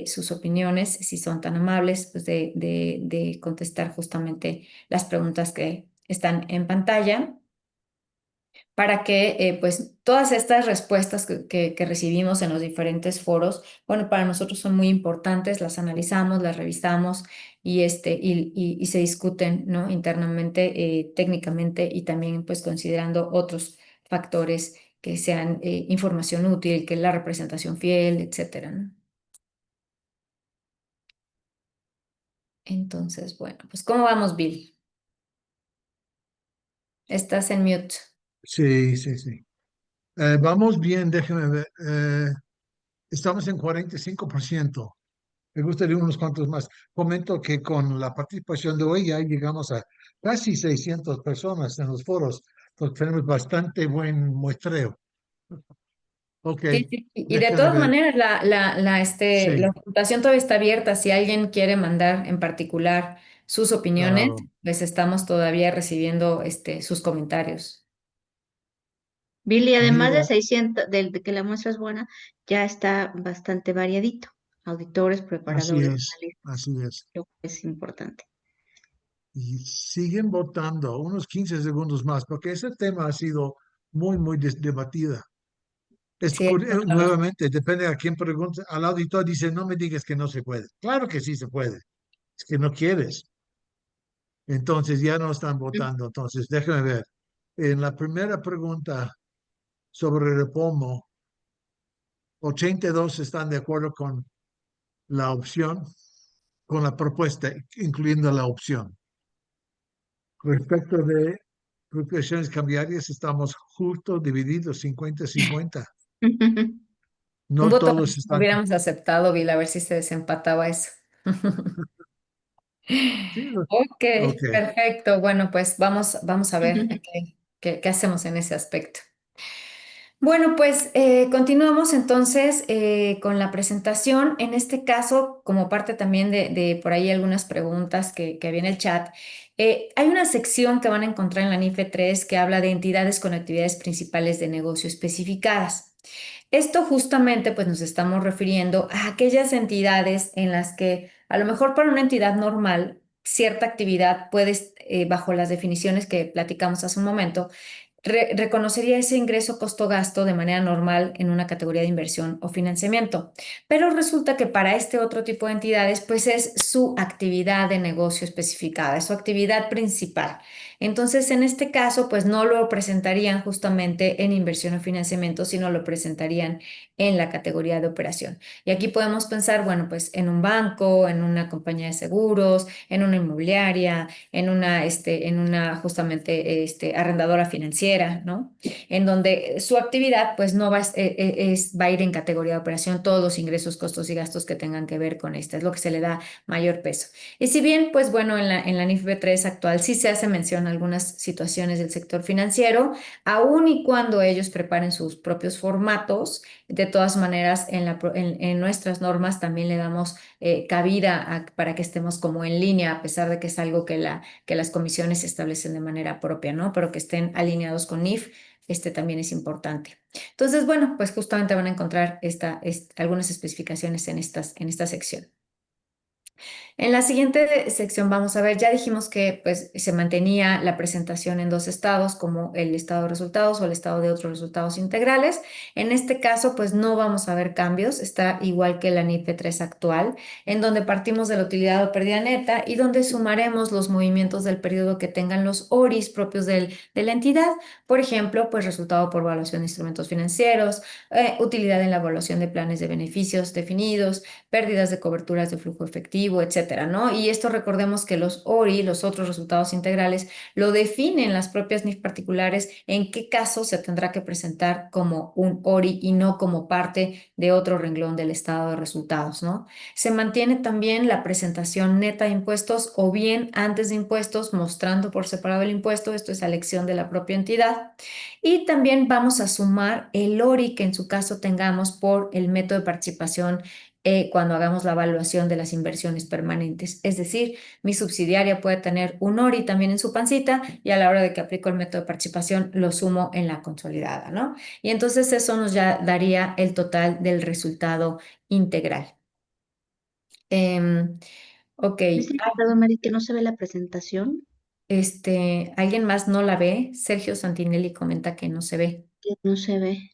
sus opiniones, si son tan amables, pues de contestar justamente las preguntas que están en pantalla para que pues todas estas respuestas que recibimos en los diferentes foros, bueno, para nosotros son muy importantes, las analizamos, las revisamos y se discuten, ¿no? Internamente, técnicamente y también pues considerando otros factores que sean información útil, que la representación fiel, etcétera, ¿no? Entonces, bueno, pues ¿cómo vamos, Bill? Estás en mute. Sí, sí, sí. Vamos bien, déjeme ver. Estamos en 45%. Me gustaría unos cuantos más. Comento que con la participación de hoy ya llegamos a casi 600 personas en los foros. Entonces tenemos bastante buen muestreo. Ok, Sí, sí, y de déjame todas ver. maneras, la Sí, votación todavía está abierta. Si alguien quiere mandar en particular sus opiniones, claro. pues estamos todavía recibiendo sus comentarios. Billy, además de Mira, 600, de que la muestra es buena, ya está bastante variadito. Auditores, así preparadores, es, analistas, así es. lo que es importante. Y siguen votando unos 15 segundos más, porque ese tema ha sido muy, muy debatida. Sí, Nuevamente, depende a quién pregunte. Al auditor dice, no me digas que no se puede. Claro que sí se puede, es que no quieres. Entonces ya no están votando. Entonces, déjame ver. En la primera pregunta sobre Repomo, 82 están de acuerdo con la opción, con la propuesta, incluyendo la opción. Respecto de fluctuaciones cambiarias, estamos justo divididos 50-50. un No voto todos están. hubiéramos aceptado, Bill, a ver si se desempataba eso. Sí, Ok, ok. perfecto. Bueno, pues vamos a ver qué hacemos en ese aspecto. Bueno, pues continuamos entonces con la presentación. En este caso, como parte también de por ahí algunas preguntas que había en el chat, hay una sección que van a encontrar en la NIFE 3 que habla de entidades con actividades principales de negocio especificadas. Esto justamente pues nos estamos refiriendo a aquellas entidades en las que a lo mejor para una entidad normal cierta actividad puede, bajo las definiciones que platicamos hace un momento, reconocería ese ingreso costo-gasto de manera normal en una categoría de inversión o financiamiento. Pero resulta que para este otro tipo de entidades, pues es su actividad de negocio especificada, es su actividad principal. Entonces, en este caso, pues no lo presentarían justamente en inversión o financiamiento, sino lo presentarían en la categoría de operación. Y aquí podemos pensar, bueno, pues en un banco, en una compañía de seguros, en una inmobiliaria, en una justamente arrendadora financiera, ¿no? En donde su actividad pues no va, va a ir en categoría de operación todos los ingresos, costos y gastos que tengan que ver con esta, es lo que se le da mayor peso. Y si bien pues bueno, en la NIFB 3 actual sí se hace mención a algunas situaciones del sector financiero, aun y cuando ellos preparen sus propios formatos, de todas maneras en nuestras normas también le damos cabida para que estemos como en línea, a pesar de que es algo que las comisiones se establecen de manera propia, ¿no? Pero que estén alineados con NIF, también es importante. Entonces, bueno, pues justamente van a encontrar algunas especificaciones en esta sección. En la siguiente sección vamos a ver, ya dijimos que pues, se mantenía la presentación en dos estados, como el estado de resultados o el estado de otros resultados integrales. En este caso, pues no vamos a ver cambios, está igual que la NIPE 3 actual, en donde partimos de la utilidad o pérdida neta y donde sumaremos los movimientos del periodo que tengan los ORIs propios de la entidad. Por ejemplo, pues resultado por evaluación de instrumentos financieros, utilidad en la evaluación de planes de beneficios definidos, pérdidas de coberturas de flujo efectivo, positivo, etcétera, ¿no? Y esto recordemos que los ORI, los otros resultados integrales, lo definen las propias NIF particulares en qué caso se tendrá que presentar como un ORI y no como parte de otro renglón del estado de resultados, ¿no? Se mantiene también la presentación neta de impuestos o bien antes de impuestos, mostrando por separado el impuesto, esto es a elección de la propia entidad. Y también vamos a sumar el ORI que en su caso tengamos por el método de participación cuando hagamos la evaluación de las inversiones permanentes. Es decir, mi subsidiaria puede tener un ORI también en su pancita y a la hora de que aplico el método de participación lo sumo en la consolidada, ¿no? Y entonces eso nos ya daría el total del resultado integral. Ok, ¿Es verdad, Mari, que no se ve la presentación? ¿alguien más no la ve? Sergio Santinelli comenta que no se ve. Que no se ve.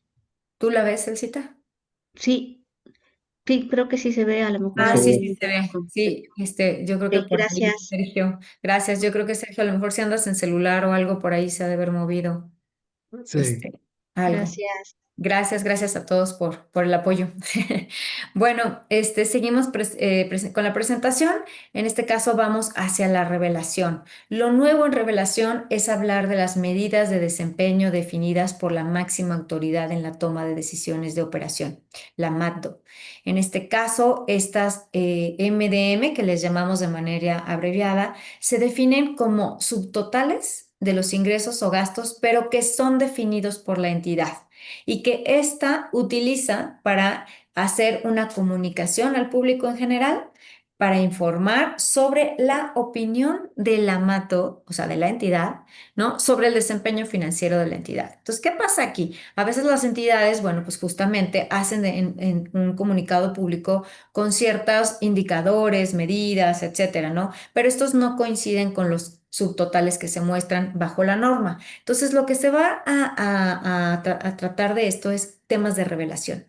¿Tú la ves, Elcita? Sí, sí, creo que sí se ve, a lo mejor Ah, es sí, mi sí se ve. teléfono. Sí, yo creo que por ahí, Gracias. Sergio. Gracias. Yo creo que Sergio, a lo mejor si andas en celular o algo por ahí se ha de haber movido Sí, este, algo. Gracias. Gracias, gracias a todos por el apoyo. Bueno, seguimos con la presentación. En este caso vamos hacia la revelación. Lo nuevo en revelación es hablar de las medidas de desempeño definidas por la máxima autoridad en la toma de decisiones de operación, la MATDO. En este caso, estas MDM, que les llamamos de manera abreviada, se definen como subtotales de los ingresos o gastos, pero que son definidos por la entidad y que ésta utiliza para hacer una comunicación al público en general, para informar sobre la opinión de la MATO, o sea, de la entidad, ¿no? Sobre el desempeño financiero de la entidad. Entonces, ¿qué pasa aquí? A veces las entidades, bueno, pues justamente hacen en un comunicado público con ciertos indicadores, medidas, etcétera, ¿no? Pero estos no coinciden con los subtotales que se muestran bajo la norma. Entonces, lo que se va a tratar de esto es temas de revelación.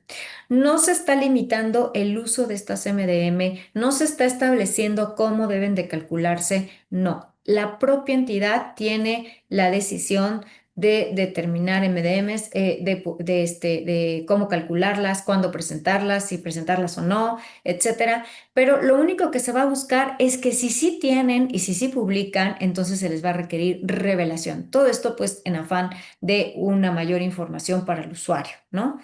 No se está limitando el uso de estas MDM, no se está estableciendo cómo deben de calcularse, no. La propia entidad tiene la decisión de determinar MDMs, de cómo calcularlas, cuándo presentarlas, si presentarlas o no, etcétera. Pero lo único que se va a buscar es que si sí tienen y si sí publican, entonces se les va a requerir revelación. Todo esto pues en afán de una mayor información para el usuario, ¿no?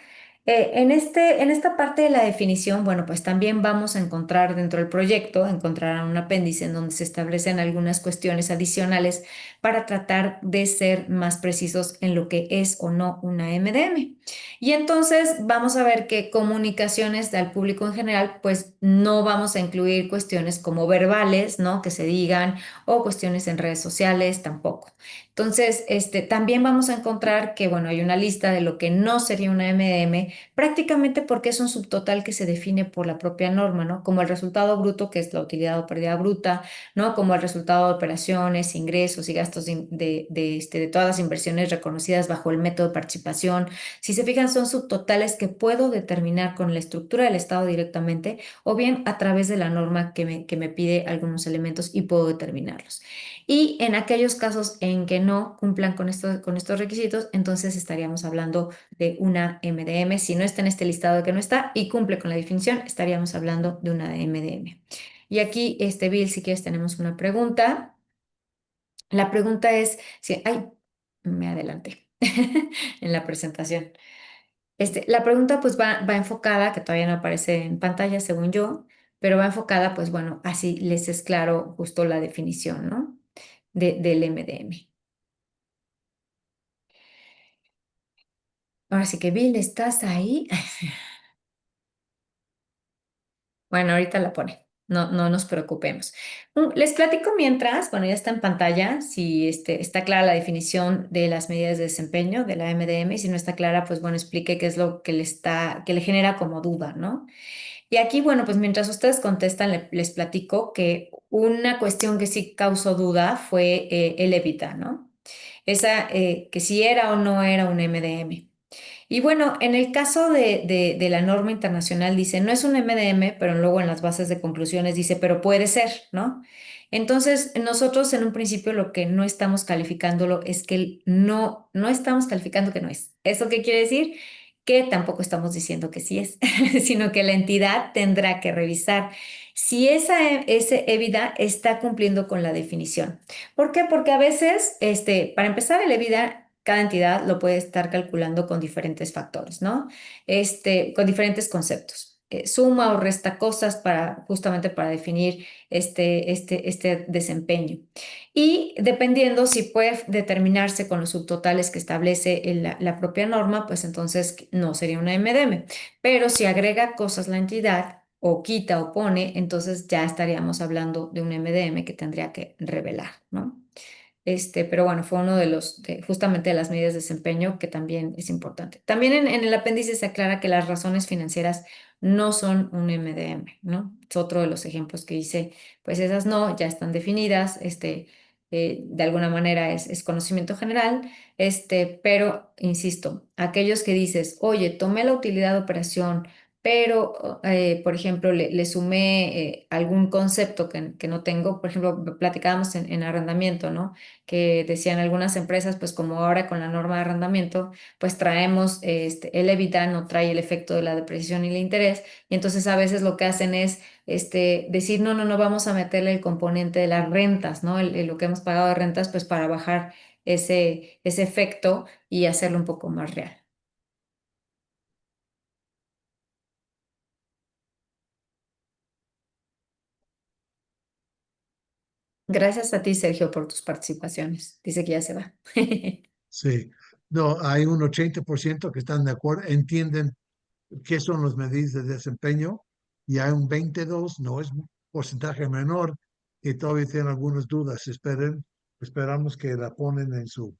En esta parte de la definición, bueno, pues también vamos a encontrar dentro del proyecto, encontrarán un apéndice en donde se establecen algunas cuestiones adicionales para tratar de ser más precisos en lo que es o no una MDM. Y entonces vamos a ver que comunicaciones al público en general, pues no vamos a incluir cuestiones como verbales, ¿no? Que se digan o cuestiones en redes sociales tampoco. Entonces, también vamos a encontrar que, bueno, hay una lista de lo que no sería una MDM, prácticamente porque es un subtotal que se define por la propia norma, ¿no? Como el resultado bruto, que es la utilidad o pérdida bruta, ¿no? Como el resultado de operaciones, ingresos y gastos de todas las inversiones reconocidas bajo el método de participación. Si se fijan, son subtotales que puedo determinar con la estructura del Estado directamente o bien a través de la norma que me pide algunos elementos y puedo determinarlos. Y en aquellos casos en que no cumplan con estos requisitos, entonces estaríamos hablando de una MDM. Si no está en este listado de que no está y cumple con la definición, estaríamos hablando de una MDM. Y aquí, Bill, si quieres, tenemos una pregunta. La pregunta es si, ay, me adelanté en la presentación. La pregunta pues va enfocada, que todavía no aparece en pantalla según yo, pero va enfocada pues bueno, así les es claro justo la definición, ¿no? Del MDM. Ahora sí que Bill, ¿estás ahí? Bueno, ahorita la pone. No, no nos preocupemos. Les platico mientras, bueno, ya está en pantalla, si está clara la definición de las medidas de desempeño de la MDM, y si no está clara, pues bueno, explique qué es lo que le genera como duda, ¿no? Y aquí, bueno, pues mientras ustedes contestan, les platico que una cuestión que sí causó duda fue el EBITDA, ¿no? Esa, que si era o no era un MDM. Y bueno, en el caso de la norma internacional dice, no es un MDM, pero luego en las bases de conclusiones dice, pero puede ser, ¿no? Entonces, nosotros en un principio lo que no estamos calificándolo es que no estamos calificando que no es. ¿Eso qué quiere decir? que tampoco estamos diciendo que sí es, sino que la entidad tendrá que revisar si ese EBITDA está cumpliendo con la definición. ¿Por qué? Porque a veces, para empezar, el EBITDA, cada entidad lo puede estar calculando con diferentes factores, ¿no? Con diferentes conceptos. Suma o resta cosas justamente para definir este desempeño. Y dependiendo si puede determinarse con los subtotales que establece la propia norma, pues entonces no sería una MDM. Pero si agrega cosas la entidad o quita o pone, entonces ya estaríamos hablando de un MDM que tendría que revelar, ¿no? Pero bueno, fue uno de justamente de las medidas de desempeño que también es importante. También en el apéndice se aclara que las razones financieras no son un MDM, ¿no? Es otro de los ejemplos que dice, pues esas no, ya están definidas, de alguna manera es conocimiento general, pero insisto, aquellos que dices, oye, tomé la utilidad de operación, pero, por ejemplo, le sumé algún concepto que no tengo, por ejemplo, platicábamos en arrendamiento, ¿no? Que decían algunas empresas, pues como ahora con la norma de arrendamiento, pues traemos, el EBITDA no trae el efecto de la depreciación y el interés, y entonces a veces lo que hacen es decir, no, no, no vamos a meterle el componente de las rentas, ¿no? Lo que hemos pagado de rentas, pues para bajar ese efecto y hacerlo un poco más real. Gracias a ti, Sergio, por tus participaciones. Dice que ya se va. Sí. No, hay un 80% que están de acuerdo, entienden qué son las medidas de desempeño y hay un 22, no es un porcentaje menor, que todavía tienen algunas dudas. Esperamos que la ponen en su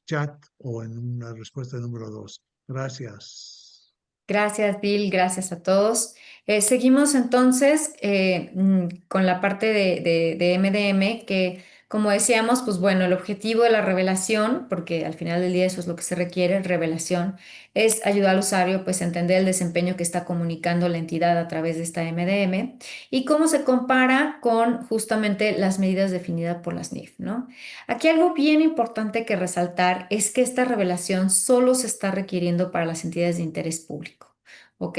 chat o en una respuesta número 2. Gracias. Gracias, Bill. Gracias a todos. Seguimos entonces con la parte de MDM, que como decíamos, pues bueno, el objetivo de la revelación, porque al final del día eso es lo que se requiere, revelación, es ayudar al usuario pues a entender el desempeño que está comunicando la entidad a través de esta MDM y cómo se compara con justamente las medidas definidas por las NIF, ¿no? Aquí algo bien importante que resaltar es que esta revelación solo se está requiriendo para las entidades de interés público, ¿ok?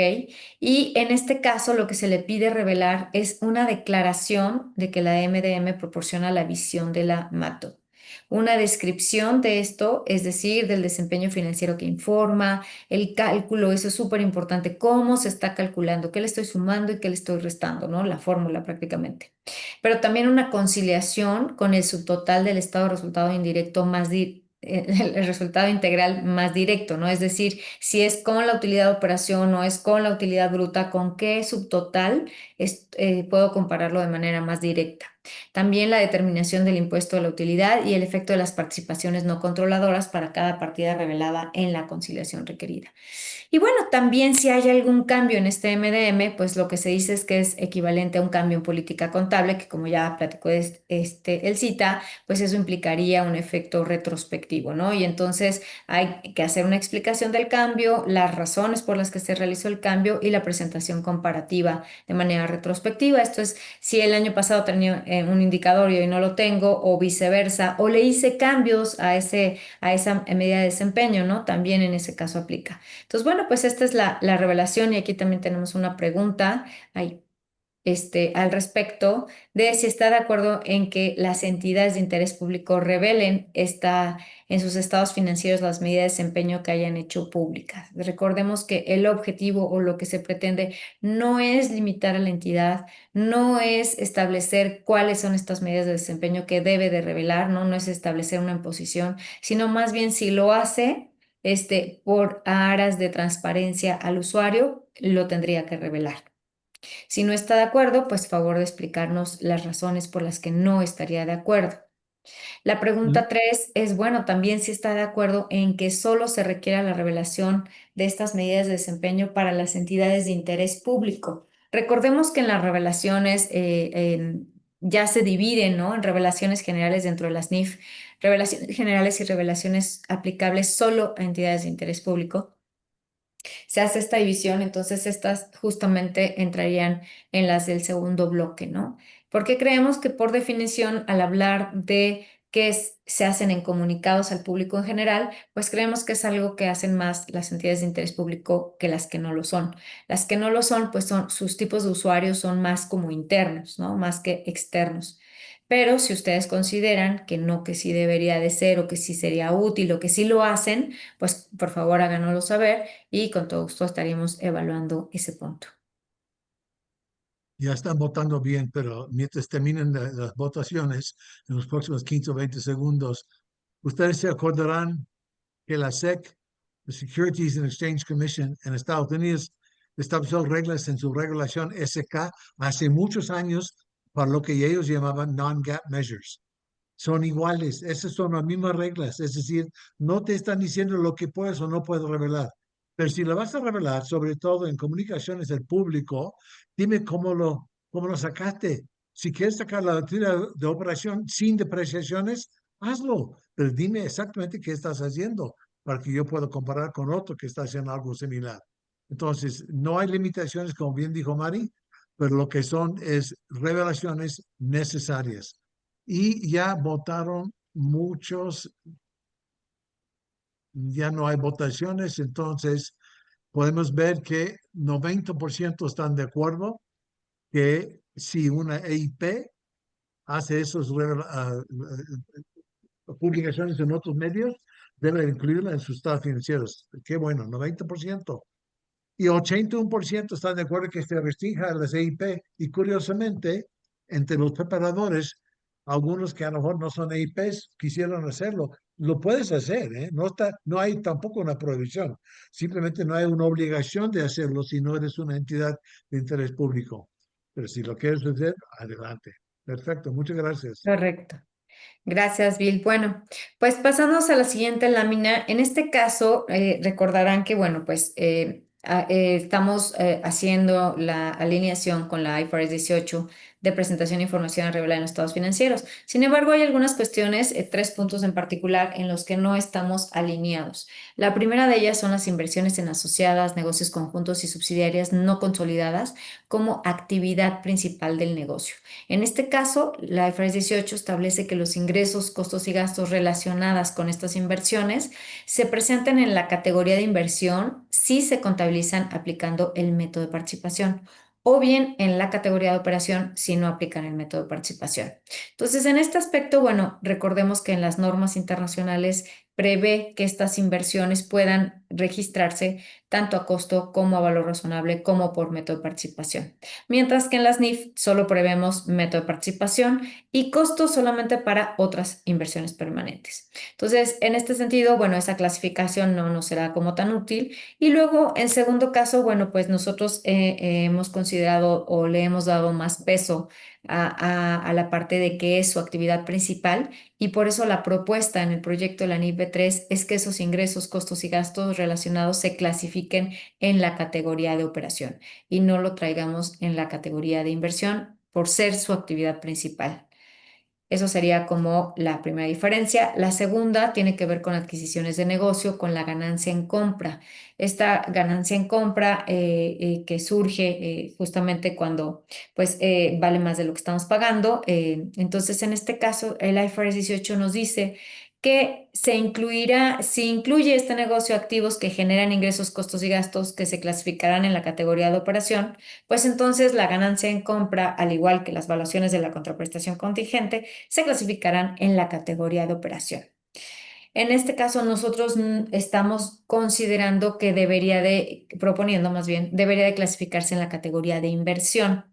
Y en este caso lo que se le pide revelar es una declaración de que la MDM proporciona la visión de la MATO. Una descripción de esto, es decir, del desempeño financiero que informa, el cálculo, eso es súper importante, cómo se está calculando, qué le estoy sumando y qué le estoy restando, ¿no? La fórmula prácticamente, pero también una conciliación con el subtotal del estado de resultado indirecto el resultado integral más directo, ¿no? Es decir, si es con la utilidad de operación o es con la utilidad bruta, ¿con qué subtotal puedo compararlo de manera más directa? También la determinación del impuesto de la utilidad y el efecto de las participaciones no controladoras para cada partida revelada en la conciliación requerida. Y bueno, también si hay algún cambio en este MDM, pues lo que se dice es que es equivalente a un cambio en política contable, que como ya platicó el CITA, pues eso implicaría un efecto retrospectivo, ¿no? Y entonces hay que hacer una explicación del cambio, las razones por las que se realizó el cambio y la presentación comparativa de manera retrospectiva. Esto es si el año pasado tenía un indicador y hoy no lo tengo, o viceversa, o le hice cambios a esa medida de desempeño, ¿no? También en ese caso aplica. Entonces, bueno, pues esta es la revelación y aquí también tenemos una pregunta ahí, al respecto de si está de acuerdo en que las entidades de interés público revelen en sus estados financieros las medidas de desempeño que hayan hecho públicas. Recordemos que el objetivo o lo que se pretende no es limitar a la entidad, no es establecer cuáles son estas medidas de desempeño que debe de revelar, ¿no? No es establecer una imposición, sino más bien si lo hace por aras de transparencia al usuario, lo tendría que revelar. Si no está de acuerdo, pues favor de explicarnos las razones por las que no estaría de acuerdo. La L- pregunta 3 es, bueno, también si está de acuerdo en que solo se requiera la revelación de estas medidas de desempeño para las entidades de interés público. Recordemos que en las revelaciones ya se dividen, ¿no? En revelaciones generales dentro de las NIF, revelaciones generales y revelaciones aplicables solo a entidades de interés público. Se hace esta división, entonces estas justamente entrarían en las del segundo bloque, ¿no? Porque creemos que por definición, al hablar de se hacen en comunicados al público en general, pues creemos que es algo que hacen más las entidades de interés público que las que no lo son. Las que no lo son, pues sus tipos de usuarios son más como internos, ¿no? Más que externos. Pero si ustedes consideran que no, que sí debería de ser o que sí sería útil o que sí lo hacen, pues por favor háganoslo saber y con todo gusto estaríamos evaluando ese punto. Ya están votando bien, pero mientras terminen las votaciones, en los próximos 15 o 20 segundos, ustedes se acordarán que la SEC, the Securities and Exchange Commission en Estados Unidos, estableció reglas en su regulación SK hace muchos años para lo que ellos llamaban non-GAAP measures. Son iguales, esas son las mismas reglas, es decir, no te están diciendo lo que puedes o no puedes revelar, pero si lo vas a revelar, sobre todo en comunicaciones del público, dime cómo lo sacaste. Si quieres sacar la tira de operación sin depreciaciones, hazlo, pero dime exactamente qué estás haciendo para que yo pueda comparar con otro que está haciendo algo similar. Entonces, no hay limitaciones, como bien dijo Mari, pero lo que son es revelaciones necesarias y ya votaron muchos, ya no hay votaciones, entonces podemos ver que 90% están de acuerdo que si una EIP hace esas publicaciones en otros medios, debe incluirla en sus estados financieros. Qué bueno, 90%. Y 81% están de acuerdo que se restrinja a las EIP. Y curiosamente, entre los preparadores, algunos que a lo mejor no son EIPs quisieron hacerlo. Lo puedes hacer, ¿eh? No hay tampoco una prohibición. Simplemente no hay una obligación de hacerlo si no eres una entidad de interés público. Pero si lo quieres hacer, adelante. Perfecto, muchas gracias. Correcto. Gracias, Bill. Bueno, pues pasamos a la siguiente lámina. En este caso, recordarán que, bueno, pues estamos haciendo la alineación con la IFRS 18 de presentación de información a revelar en los estados financieros. Sin embargo, hay algunas cuestiones, tres puntos en particular, en los que no estamos alineados. La primera de ellas son las inversiones en asociadas, negocios conjuntos y subsidiarias no consolidadas como actividad principal del negocio. En este caso, la IFRS 18 establece que los ingresos, costos y gastos relacionadas con estas inversiones se presentan en la categoría de inversión si se contabilizan aplicando el método de participación o bien en la categoría de operación si no aplican el método de participación. Entonces, en este aspecto, bueno, recordemos que en las normas internacionales prevé que estas inversiones puedan registrarse tanto a costo como a valor razonable como por método de participación. Mientras que en las NIF solo prevemos método de participación y costos solamente para otras inversiones permanentes. Entonces, en este sentido, bueno, esa clasificación no nos será como tan útil. Y luego, en segundo caso, bueno, pues nosotros hemos considerado o le hemos dado más peso a la parte de que es su actividad principal y por eso la propuesta en el proyecto de la NIF B3 es que esos ingresos, costos y gastos relacionados se clasifiquen en la categoría de operación y no lo traigamos en la categoría de inversión por ser su actividad principal. Eso sería como la primera diferencia. La segunda tiene que ver con adquisiciones de negocio, con la ganancia en compra. Esta ganancia en compra que surge justamente cuando pues, vale más de lo que estamos pagando. Entonces, en este caso, el IFRS 18 nos dice que se incluirá, si incluye este negocio activos que generan ingresos, costos y gastos que se clasificarán en la categoría de operación, pues entonces la ganancia en compra, al igual que las valuaciones de la contraprestación contingente, se clasificarán en la categoría de operación. En este caso, nosotros estamos considerando que proponiendo más bien, debería de clasificarse en la categoría de inversión.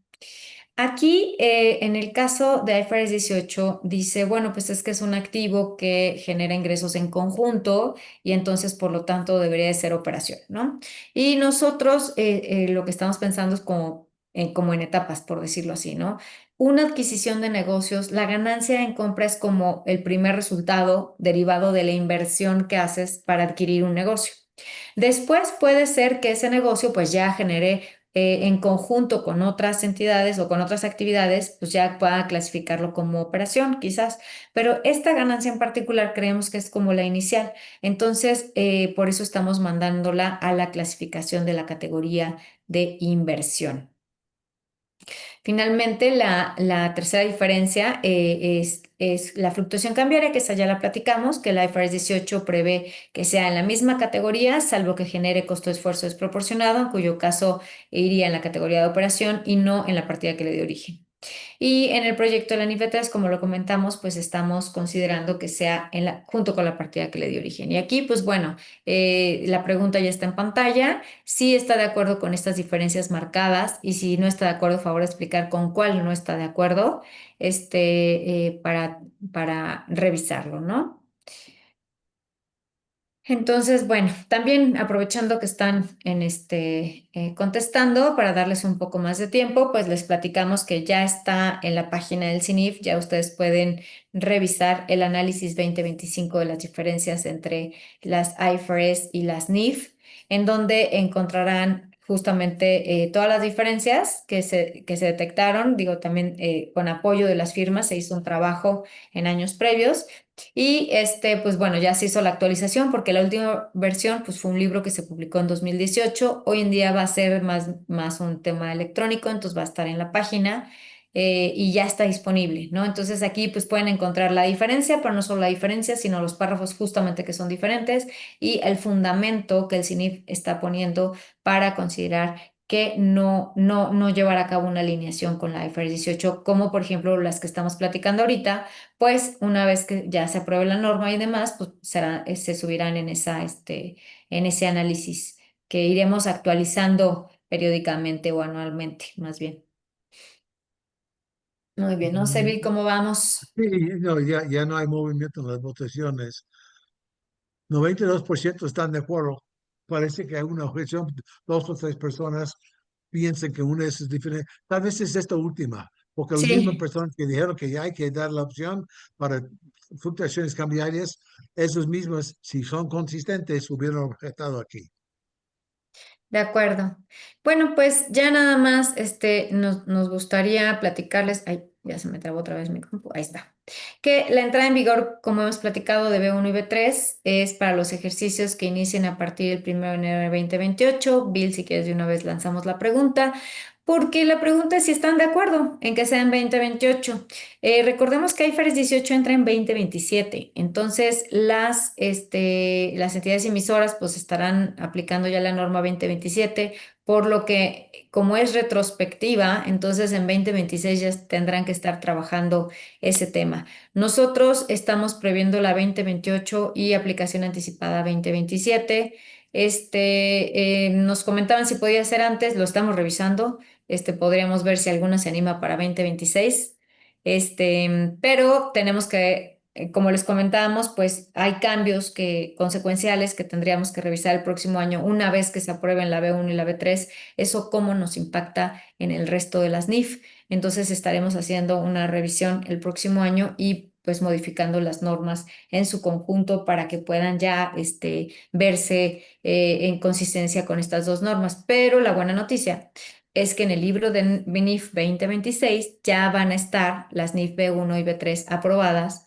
Aquí, en el caso de IFRS 18, dice, bueno, pues es que es un activo que genera ingresos en conjunto y entonces, por lo tanto, debería de ser operación, ¿no? Y nosotros lo que estamos pensando es como en etapas, por decirlo así, ¿no? Una adquisición de negocios, la ganancia en compra es como el primer resultado derivado de la inversión que haces para adquirir un negocio. Después puede ser que ese negocio pues ya genere en conjunto con otras entidades o con otras actividades, pues ya pueda clasificarlo como operación, quizás. Pero esta ganancia en particular creemos que es como la inicial. Entonces, por eso estamos mandándola a la clasificación de la categoría de inversión. Finalmente, la tercera diferencia es la fluctuación cambiaria, que esa ya la platicamos, que la IFRS 18 prevé que sea en la misma categoría, salvo que genere costo-esfuerzo desproporcionado, en cuyo caso iría en la categoría de operación y no en la partida que le dio origen. Y en el proyecto de la NIFE 3, como lo comentamos, pues estamos considerando que sea junto con la partida que le dio origen. Y aquí, pues bueno, la pregunta ya está en pantalla. Si está de acuerdo con estas diferencias marcadas y si no está de acuerdo, favor explicar con cuál no está de acuerdo, para revisarlo, ¿no? Entonces, bueno, también aprovechando que están contestando para darles un poco más de tiempo, pues les platicamos que ya está en la página del CINIF, ya ustedes pueden revisar el análisis 2025 de las diferencias entre las IFRS y las NIF, en donde encontrarán justamente todas las diferencias que se detectaron, digo, también con apoyo de las firmas, se hizo un trabajo en años previos. Y pues bueno, ya se hizo la actualización porque la última versión pues fue un libro que se publicó en 2018. Hoy en día va a ser más un tema electrónico, entonces va a estar en la página y ya está disponible, ¿no? Entonces aquí pues pueden encontrar la diferencia, pero no solo la diferencia, sino los párrafos justamente que son diferentes y el fundamento que el CINIF está poniendo para considerar que no llevar a cabo una alineación con la IFRS 18, como por ejemplo las que estamos platicando ahorita, pues una vez que ya se apruebe la norma y demás, pues se subirán en ese análisis que iremos actualizando periódicamente o anualmente, más bien. Muy bien, no sé, Bill, cómo vamos. Sí, no, ya no hay movimiento en las votaciones. 92% están de acuerdo. Parece que hay una objeción. Dos o tres personas piensan que una es diferente. Tal vez es esta última, porque las mismas Sí, personas que dijeron que ya hay que dar la opción para fluctuaciones cambiarias, esos mismos, si son consistentes, hubieran objetado aquí. de acuerdo. Bueno, pues ya nada más nos gustaría platicarles. Ay, ya se me trabó otra vez mi compu. Ahí está. Que la entrada en vigor, como hemos platicado, de B1 y B3 es para los ejercicios que inicien a partir del 1 de enero de 2028. Bill, si quieres de una vez lanzamos la pregunta, porque la pregunta es si están de acuerdo en que sea en 2028. Recordemos que IFRS 18 entra en 2027, entonces las entidades emisoras pues estarán aplicando ya la norma 2027, por lo que como es retrospectiva, entonces en 2026 ya tendrán que estar trabajando ese tema. Nosotros estamos previendo la 2028 y aplicación anticipada 2027. Nos comentaban si podía ser antes, lo estamos revisando. Podríamos ver si alguna se anima para 2026. Pero tenemos que, como les comentábamos, pues hay cambios consecuenciales que tendríamos que revisar el próximo año una vez que se aprueben la B1 y la B3. Eso cómo nos impacta en el resto de las NIF. Entonces estaremos haciendo una revisión el próximo año y pues modificando las normas en su conjunto para que puedan ya verse en consistencia con estas dos normas. Pero la buena noticia es que en el libro de NIF 2026 ya van a estar las NIF B1 y B3 aprobadas.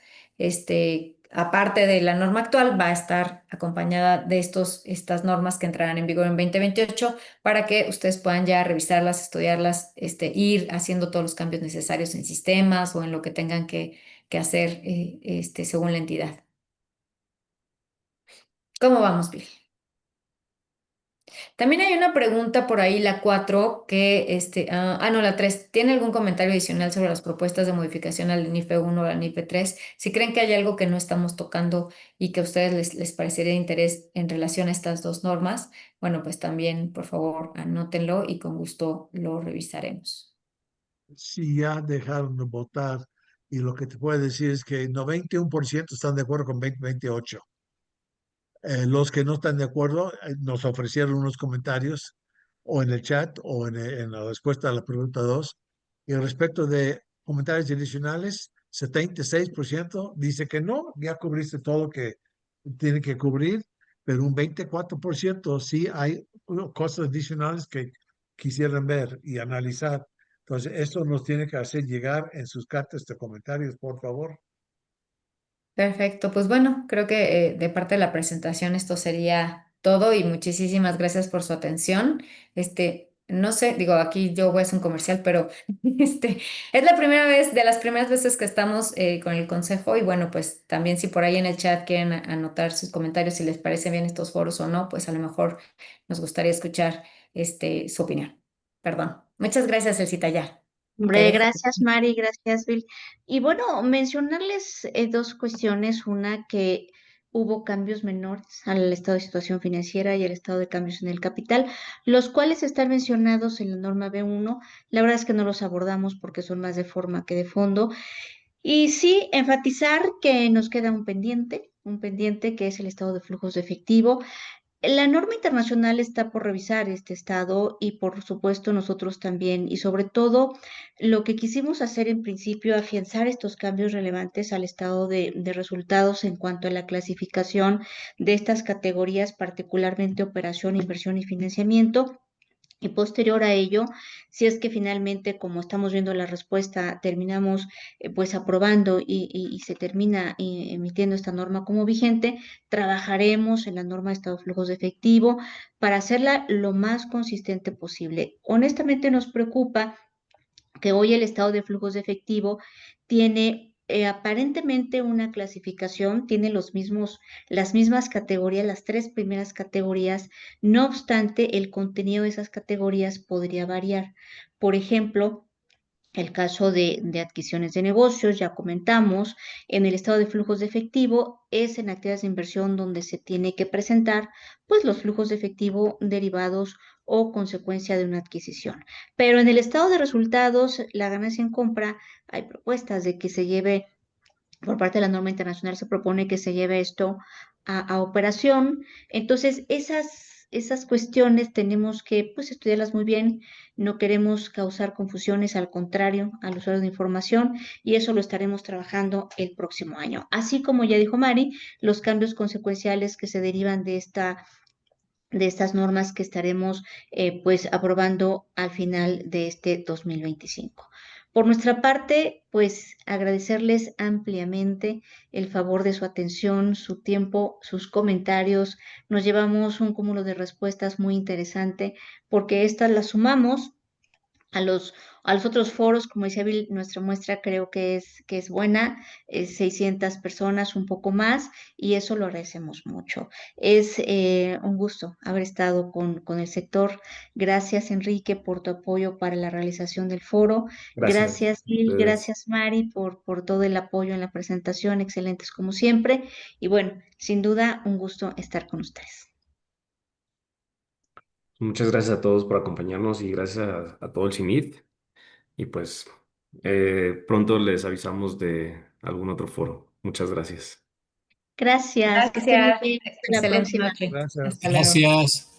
Aparte de la norma actual, va a estar acompañada de estas normas que entrarán en vigor en 2028 para que ustedes puedan ya revisarlas, estudiarlas, ir haciendo todos los cambios necesarios en sistemas o en lo que tengan que hacer según la entidad. ¿Cómo vamos, Bill? También hay una pregunta por ahí, la 4 no, la 3. ¿Tiene algún comentario adicional sobre las propuestas de modificación al NIFE 1 o al NIFE 3? Si creen que hay algo que no estamos tocando y que a ustedes les parecería de interés en relación a estas dos normas, bueno, pues también, por favor, anótenlo y con gusto lo revisaremos. Si ya dejaron de votar, y lo que te puedo decir es que 91% están de acuerdo con 2028. Los que no están de acuerdo nos ofrecieron unos comentarios o en el chat o en la respuesta a la pregunta 2. Y respecto de comentarios adicionales, 76% dice que no, ya cubriste todo lo que tiene que cubrir, pero un 24% sí hay cosas adicionales que quisieran ver y analizar. Entonces, eso nos tiene que hacer llegar en sus cartas de comentarios, por favor. Perfecto, pues bueno, creo que de parte de la presentación esto sería todo y muchísimas gracias por su atención. No sé, digo, aquí yo voy a hacer un comercial, pero es la primera vez, de las primeras veces que estamos con el consejo y bueno, pues también si por ahí en el chat quieren anotar sus comentarios si les parecen bien estos foros o no, pues a lo mejor nos gustaría escuchar su opinión. Perdón. Muchas gracias, Elcita, ya. Te Hombre, dejo. gracias Mari, gracias Bill. Y bueno, mencionarles dos cuestiones. Una, que hubo cambios menores al estado de situación financiera y el estado de cambios en el capital, los cuales están mencionados en la norma B1. La verdad es que no los abordamos porque son más de forma que de fondo. Y sí, enfatizar que nos queda un pendiente que es el estado de flujos de efectivo. La norma internacional está por revisar este estado y por supuesto nosotros también, y sobre todo lo que quisimos hacer en principio, afianzar estos cambios relevantes al estado de resultados en cuanto a la clasificación de estas categorías, particularmente operación, inversión y financiamiento. Y posterior a ello, si es que finalmente, como estamos viendo la respuesta, terminamos pues aprobando y se termina emitiendo esta norma como vigente, trabajaremos en la norma de estado de flujos de efectivo para hacerla lo más consistente posible. Honestamente nos preocupa que hoy el estado de flujos de efectivo tiene aparentemente una clasificación, tiene las mismas categorías, las tres primeras categorías. No obstante, el contenido de esas categorías podría variar. Por ejemplo, el caso de adquisiciones de negocios, ya comentamos, en el estado de flujos de efectivo es en actividades de inversión donde se tiene que presentar pues los flujos de efectivo derivados o consecuencia de una adquisición. Pero en el estado de resultados, la ganancia en compra, hay propuestas de que se lleve por parte de la norma internacional, se propone que se lleve esto a operación. Entonces, esas cuestiones tenemos que pues, estudiarlas muy bien. No queremos causar confusiones, al contrario, al usuario de información, y eso lo estaremos trabajando el próximo año. Así como ya dijo Mari, los cambios consecuenciales que se derivan de estas normas que estaremos pues aprobando al final de este 2025. Por nuestra parte, pues agradecerles ampliamente el favor de su atención, su tiempo, sus comentarios. Nos llevamos un cúmulo de respuestas muy interesante porque estas las sumamos a a los otros foros. Como decía Bill, nuestra muestra creo que es buena, 600 personas, un poco más, y eso lo agradecemos mucho. Es un gusto haber estado con el sector. Gracias, Enrique, por tu apoyo para la realización del foro. Gracias Gracias, a Bill. ustedes. Gracias, Mari, por todo el apoyo en la presentación. Excelentes como siempre. Y bueno, sin duda, un gusto estar con ustedes. Muchas gracias a todos por acompañarnos y gracias a todo el CIMIT. Y pues pronto les avisamos de algún otro foro. Muchas gracias. Gracias, que estén muy Gracias. bien. Hasta la Excelente próxima. noche. Gracias. Hasta luego. Gracias.